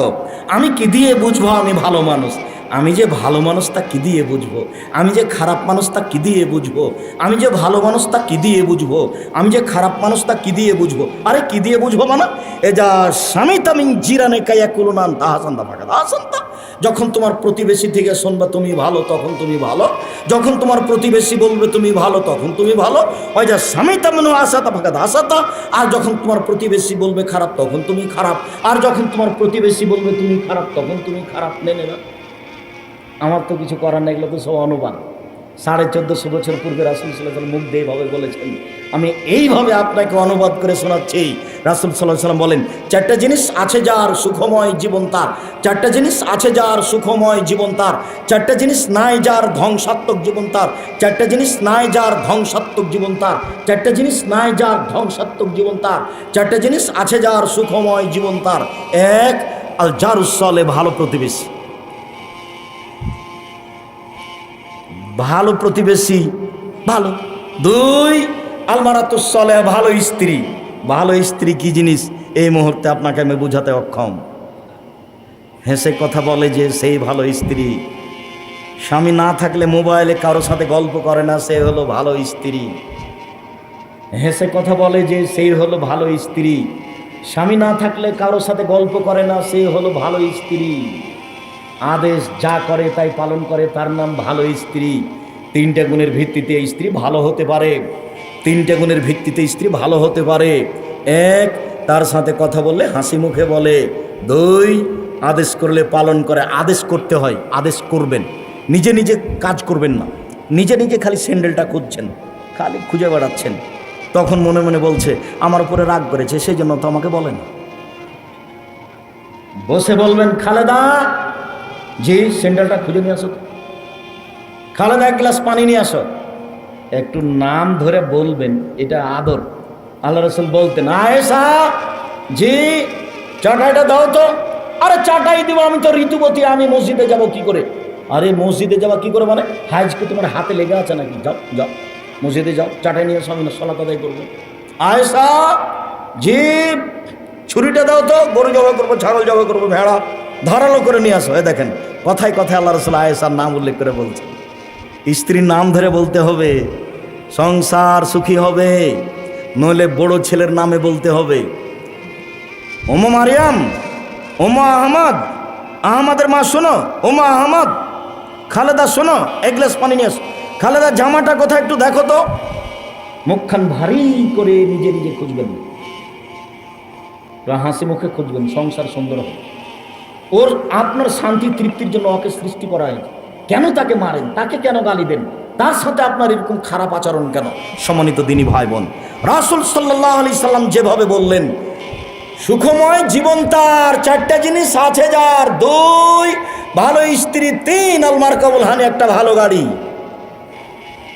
আমি কি দিয়ে বুঝবো আমি ভালো মানুষ? আমি যে ভালো মানুষ তা কি দিয়ে বুঝবো? আমি যে খারাপ মানুষ তা কি দিয়ে বুঝবো? আমি যে ভালো মানুষ তা কি দিয়ে বুঝবো? আমি যে খারাপ মানুষ তা কি দিয়ে বুঝবো? আরে কি দিয়ে বুঝবো মানে এ যা স্বামী তামিং জিরানে কাইয়া কুলুনান তাহাসান্তা ফাঁকা তাহাসান্তা, যখন তোমার প্রতিবেশী থেকে শুনবা তুমি ভালো তখন তুমি ভালো, যখন তোমার প্রতিবেশী বলবে তুমি ভালো তখন তুমি ভালো। ওই যা স্বামী তামিনু আসাতা ফাঁকা আসাতা, আর যখন তোমার প্রতিবেশী বলবে খারাপ তখন তুমি খারাপ, আর যখন তোমার প্রতিবেশী বলবে তুমি খারাপ তখন তুমি খারাপ। মেনে না, আমার তো কিছু করার নেই, এগুলো তো সব অনুবাদ। 1450 বছর পূর্বে রাসূল সাল্লাল্লাহু আলাইহি ওয়াসাল্লাম মুখ দিয়ে এইভাবে বলেছেন, আমি এইভাবে আপনাকে অনুবাদ করে শোনাচ্ছি। রাসূল সাল্লাল্লাহু আলাইহি ওয়াসাল্লাম বলেন চারটা জিনিস আছে যার সুখময় জীবন তার, চারটা জিনিস আছে যার সুখময় জীবন তার, চারটা জিনিস নাই যার ধ্বংসাত্মক জীবন তার, চারটা জিনিস নাই যার ধ্বংসাত্মক জীবন তার, চারটা জিনিস নাই যার ধ্বংসাত্মক জীবন তার, চারটা জিনিস আছে যার সুখময় জীবন তার। এক, আল জারুস সালেহ, ভালো প্রতিবেশী। ভালো প্রতিবেশী ভালো। দুই, আলমারাতুস সালেহ, ভালো স্ত্রী। ভালো স্ত্রী কি জিনিস এই মুহূর্তে আপনাকে আমি বোঝাতে অক্ষম। হেসে কথা বলে যে সেই ভালো স্ত্রী। স্বামী না থাকলে মোবাইলে কারোর সাথে গল্প করে না, সে হলো ভালো স্ত্রী। হেসে কথা বলে যে সেই হলো ভালো স্ত্রী। স্বামী না থাকলে কারোর সাথে গল্প করে না, সে হলো ভালো স্ত্রী। আদেশ যা করে তাই পালন করে, তার নাম ভালো স্ত্রী। তিনটা গুণের ভিত্তিতে স্ত্রী ভালো হতে পারে। তিনটা গুণের ভিত্তিতে স্ত্রী ভালো হতে পারে। এক, তার সাথে কথা বললে হাসি মুখে বলে। দুই, আদেশ করলে পালন করে। আদেশ করতে হয়, আদেশ করবেন, নিজে নিজে কাজ করবেন না। নিজে নিজে খালি স্যান্ডেলটা খুঁজছেন, খালি খুঁজে বেড়াচ্ছেন, তখন মনে মনে বলছে আমার উপরে রাগ করেছে, সেই জন্য তো আমাকে বলেন। বসে বলবেন খালেদা জি স্যান্ডেলটা খুঁজে নিয়ে আসো, খালেদা এক গ্লাস পানি নিয়ে আসো। একটু নাম ধরে বলবেন, এটা আদর। আল্লাহ রাসূল বলতেন আয়েশা জি চাটাইটা দাও তো। আরে চাটাই দিব, আমি তো ঋতুবতী, আমি মসজিদে যাব কি করে? আরে মসজিদে যাওয়া কি করে মানে? হাজ কি তোমার হাতে লেগে আছে নাকি? যাও যাও মসজিদে যাও, চাটাই নিয়ে আমি সালাত আদায় করবো। আয়েশা জি ছুরিটা দাও তো, গরু জবাই করবো, ছাগল জবাই করবো, ভেড়া ধারালো করে নিয়ে আসো। এ দেখেন কথায় কথায় আল্লাহ রাসূল আয়েশার নাম উল্লেখ করে বলছে। স্ত্রীর নাম ধরে বলতে হবে, সংসার সুখী হবে। নইলে বড় ছেলের নামে বলতে হবে, ওমা মারিয়াম, ওমা আহমদ, আহমদের মা শোনো, ওমা আহমদ, খালেদা শোনো, এক গ্লাস পানি নিয়ে আসো। খালেদা জামাটা কোথায় একটু দেখো তো। মুখখান ভারী করে নিজে নিজে খুঁজবেন, হাসি মুখে খুঁজবেন, সংসার সুন্দর হবে। ওর আপনার শান্তি তৃপ্তির জন্য ওকে সৃষ্টি করা হয়েছে। কেন তাকে মারেন, তাকে কেন গালি দেন, তার সাথে আপনার এরকম খারাপ আচরণ কেন? সম্মানিত দিনী ভাই বোন, রাসূল সাল্লাল্লাহু আলাইহি সাল্লাম যেভাবে বললেন, সুখময় জীবন তার চারটা জিনিস আছে যার, 2 ভালো স্ত্রী, 3 আলমার কাবুল হানি, একটা ভালো গাড়ি।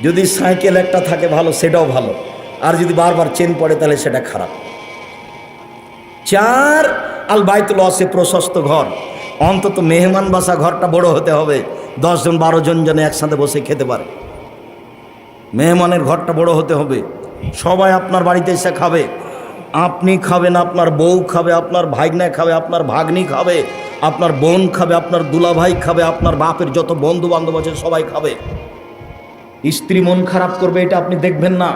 যদি সাইকেল একটা থাকে ভালো, সেটাও ভালো, আর যদি বারবার চেন পড়ে তাহলে সেটা খারাপ। 4 আল বাইতুল ওয়াসি, প্রশস্ত ঘর, অন্তত মেহমান বাসা ঘরটা বড় হতে হবে, 10 জন 12 জন যেন একসাথে বসে খেতে পারে। মেহমানের ঘরটা বড় হতে হবে, সবাই আপনার বাড়িতে এসে খাবে, আপনি খাবেন, আপনার বউ খাবে, আপনার ভাগ্নে খাবে, আপনার ভাগ্নি খাবে, আপনার বোন খাবে, আপনার দুলাভাই খাবে, আপনার বাপের যত বন্ধু বান্ধব আছে সবাই খাবে। স্ত্রী মন খারাপ করবে এটা আপনি দেখবেন না,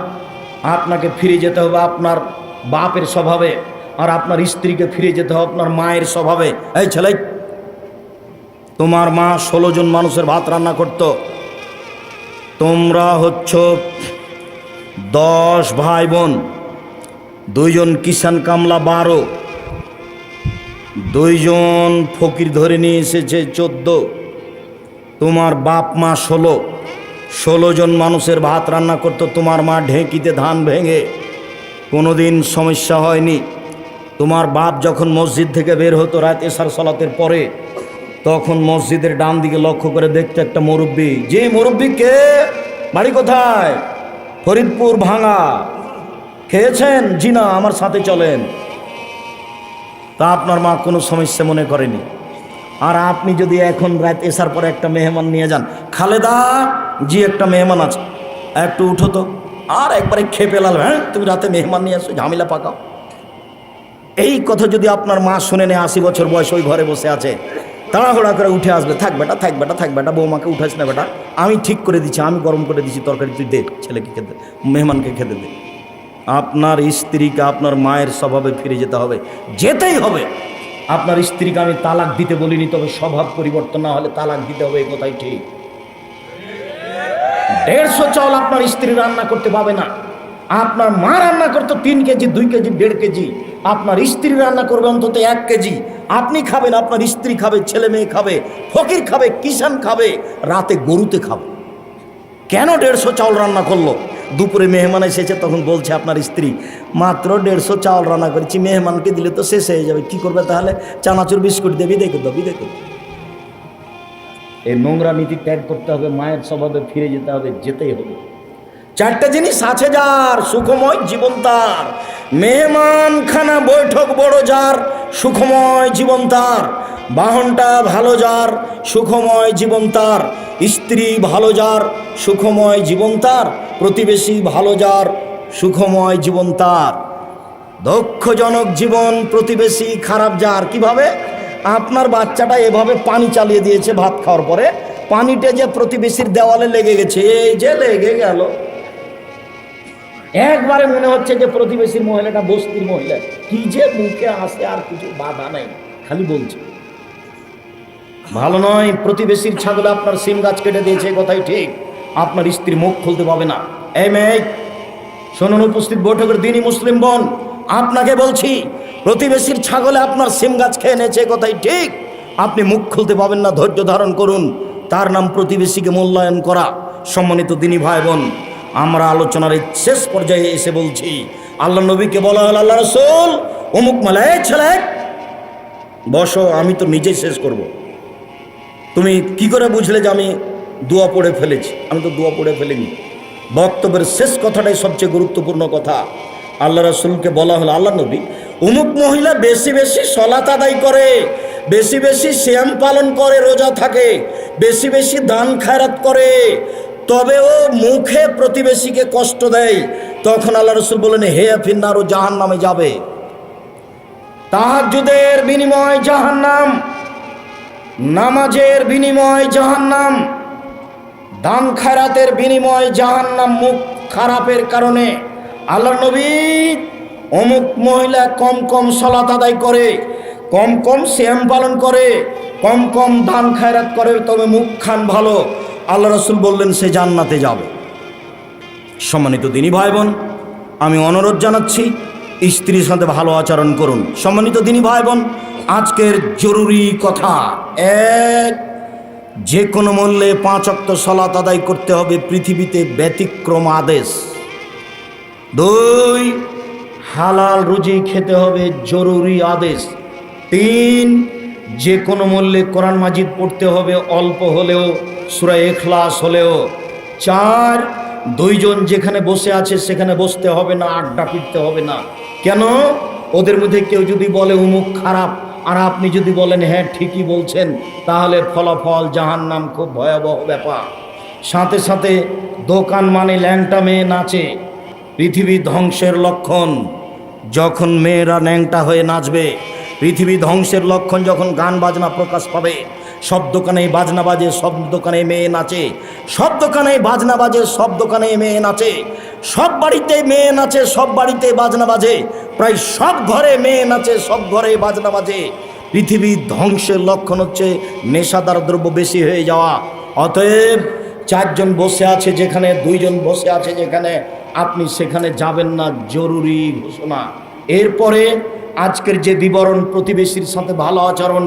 আপনাকে ফিরে যেতে হবে আপনার বাপের স্বভাবে, আর আপনার স্ত্রীকে ফিরে যেতে হবে আপনার মায়ের স্বভাবে। এই ছেলে, তোমার মা 16 জন মানুষের ভাত রান্না করত, তোমরা হচ্ছ 10 ভাই বোন, 2 জন কিষান কামলা 12, 2 জন ফকির ধরে নিয়ে এসেছে 14, তোমার বাপ মা 16 জন মানুষের ভাত রান্না করতো, তোমার মা ঢেঁকিতে ধান ভেঙে, কোনো দিন সমস্যা হয়নি। তোমার বাপ যখন মসজিদ থেকে বের হতো রাত এশার সালাতের পরে, তখন মসজিদের ডান দিকে লক্ষ্য করে দেখতো একটা মুরব্বি। যে মুরব্বি কে, বাড়ি কোথায়? ফরিদপুর ভাঙা। খেয়েছেন? জি না, আমার সাথে চলেন। তা আপনার মা কোনো সমস্যা মনে করেনি। আর আপনি যদি এখন রাত এসার পরে একটা মেহমান নিয়ে যান, খালেদা জি একটা মেহমান আছে, একটু উঠো তো, আর একবারে খেপে লাল, হ্যাঁ তুমি রাতে মেহমান নিয়ে আসো, ঝামেলা পাকাও। এই কথা যদি আপনার মা শুনে নেয়, 80 বছর বয়স ওই ঘরে বসে আছে, তাড়াহুড়া করে উঠে আসবে, থাক বেটা, থাক বেটা, থাক বেটা, বৌমাকে উঠাস না বেটা, আমি ঠিক করে দিচ্ছি, আমি গরম করে দিচ্ছি তরকারি, তুই দে ছেলেকে খেতে, মেহমানকে খেতে দে। আপনার স্ত্রীকে আপনার মায়ের স্বভাবে ফিরে যেতে হবে, যেতেই হবে। আপনার স্ত্রীকে আমি তালাক দিতে বলিনি, তবে স্বভাব পরিবর্তন না হলে তালাক দিতে হবে, এই কথাই ঠিক। 150 চাউল আপনার স্ত্রী রান্না করতে পাবে না, আপনার মা রান্না করতো 3 কেজি, 2 কেজি, 1.5 কেজি, আপনার স্ত্রী রান্না করবে অন্তত 1 কেজি। আপনি খাবেন, আপনার স্ত্রী খাবে, ছেলে মেয়ে খাবে, ফকির খাবে, কিষান খাবে, রাতে গরুতে খাবে। কেন 150 চাউল রান্না করলো? দুপুরে মেহমান এসেছে, তখন বলছে আপনার স্ত্রী, মাত্র 150 চাউল রান্না করেছি, মেহমানকে দিলে তো শেষ হয়ে যাবে, কি করবে তাহলে? চানাচুর বিস্কুট দেবি, দেখে দেবি, দেখে। এই নোংরা নীতি ত্যাগ করতে হবে, মায়ের স্বভাবে ফিরে যেতে হবে, যেতেই হবে। 4টা জিনিস আছে যার, সুখময় জীবন তার। মেহমানখানা বৈঠক বড় যার, সুখময় জীবন তার। বাহনটা ভালো যার, সুখময় জীবন তার। স্ত্রী ভালো যার, সুখময় জীবন তার। প্রতিবেশী ভালো যার, সুখময় জীবন তার। দক্ষজনক জীবন, প্রতিবেশী খারাপ যার। কিভাবে? আপনার বাচ্চাটা এভাবে পানি চালিয়ে দিয়েছে ভাত খাওয়ার পরে, পানিটা যে প্রতিবেশীর দেওয়ালে লেগে গেছে, এই যে লেগে গেল, একবারে মনে হচ্ছে যে প্রতিবেশীর মহিলাটা বস্তির মহিলা, কি যে মুখে আসে, আর কিছু বাধা নাই, খালি বলছে। ভালো নয়। প্রতিবেশীর ছাগলে আপনার সিম গাছ কেটে দিয়েছে, কথাই ঠিক, আপনার স্ত্রী মুখ খুলতে পাবে না। এই মেয়ে শুনুন, উপস্থিত বৈঠকের দিনই মুসলিম বোন, আপনাকে বলছি, প্রতিবেশীর ছাগলে আপনার সিম গাছ খেয়ে নিয়েছে, কথাই ঠিক, আপনি মুখ খুলতে পাবেন না, ধৈর্য ধারণ করুন। তার নাম প্রতিবেশীকে মূল্যায়ন করা। সম্মানিত দিনী ভাই বোন, আমরা আলোচনার এই শেষ পর্যায়ে এসে বলছি, আল্লাহ নবীকে বলা হল, আল্লাহ রাসূল অমুক মালায় ছেলে বসো, আমি তো নিজেই শেষ করব। তুমি কি করে বুঝলে যে আমি দোয়া পড়ে ফেলেছি? আমি তো দোয়া পড়ে ফেলিনি। বক্তব্যের শেষ কথাটাই সবচেয়ে গুরুত্বপূর্ণ কথা। আল্লাহ রাসূলকে বলা হলো, আল্লাহ নবী অমুক মহিলা বেশি বেশি সলাত আদায় করে, বেশি বেশি সিয়াম পালন করে, রোজা থাকে, বেশি বেশি দান খায়রাত করে, তবে ও মুখে প্রতিবেশীকে কষ্ট দেয়। তখন আল্লাহ রাসূল বলেন, হে ফিন্নার, ও জাহান্নামে যাবে। তাহাজ্জুদের বিনিময় জাহান্নাম, নামাজের বিনিময় জাহান্নাম, দান খায়রাতের বিনিময় জাহান্নাম। মুখ খারাপের কারণে আল্লাহর নবী অমুক মহিলা কম কম সালাত আদায় করে, কম কম সিয়াম পালন করে, কম কম দান খায়রাত করে, তবে মুখ খান ভালো, আল্লাহ রাসূল বললেন সে জান্নাতে যাবে। সম্মানিত দিনী ভাই বোন, আমি অনুরোধ জানাচ্ছি, স্ত্রীর সাথে ভালো আচরণ করুন। সম্মানিত দিনী ভাই বোন, আজকের জরুরি কথা, এক, যে কোনো মূল্যে 5 ওয়াক্ত সালাত আদায় করতে হবে, পৃথিবীতে ব্যতিক্রম আদেশ। 2, হালাল রুজি খেতে হবে, জরুরি আদেশ। 3, যে কোনো মূল্যে কোরআন মাজিদ পড়তে হবে, অল্প হলেও, সূরা ইখলাস হলেও। 4, 2 জন যেখানে বসে আছে সেখানে বসতে হবে না, আড্ডা পিটতে হবে না। কেন? ওদের মধ্যে কেউ যদি বলে অমুক খারাপ, আর আপনি যদি বলেন হ্যাঁ ঠিকই বলছেন, তাহলে ফলাফল জাহান্নাম, খুব ভয়াবহ ব্যাপার। সাথে সাথে দোকান মানে ল্যাংটা মেয়ে নাচে, পৃথিবী ধ্বংসের লক্ষণ। যখন মেয়েরা ন্যাংটা হয়ে নাচবে, পৃথিবী ধ্বংসের লক্ষণ। যখন গান বাজনা প্রকাশ পাবে, সব দোকানে বাজনা বাজে, সব দোকানে মেয়ে নাচে, সব দোকানে বাজনা বাজে, সব দোকানে মেয়ে নাচে, সব বাড়িতে মেয়ে নাচে, সব বাড়িতে বাজনা বাজে, প্রায় সব ঘরে মেয়ে নাচে, সব ঘরে বাজনা বাজে। পৃথিবী ধ্বংসের লক্ষণ হচ্ছে নেশাদার দ্রব্য বেশি হয়ে যাওয়া। অতএব 4 জন বসে আছে যেখানে, 2 জন বসে আছে যেখানে, আপনি সেখানে যাবেন না, জরুরি ঘোষণা। এরপরে আজকের যে বিবরণ, প্রতিবেশীর সাথে ভালো আচরণ,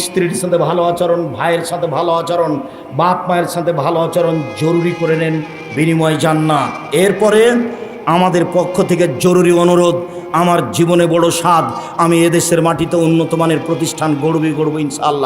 স্ত্রীর সাথে ভালো আচরণ, ভাইয়ের সাথে ভালো আচরণ, বাপ মায়ের সাথে ভালো আচরণ জরুরি করে নেন, বিনিময় জান্নাত। এরপরে আমাদের পক্ষ থেকে জরুরি অনুরোধ, আমার জীবনে বড় স্বাদ, আমি এদেশের মাটিতে উন্নত মানের প্রতিষ্ঠান গড়বই ইনশাআল্লাহ।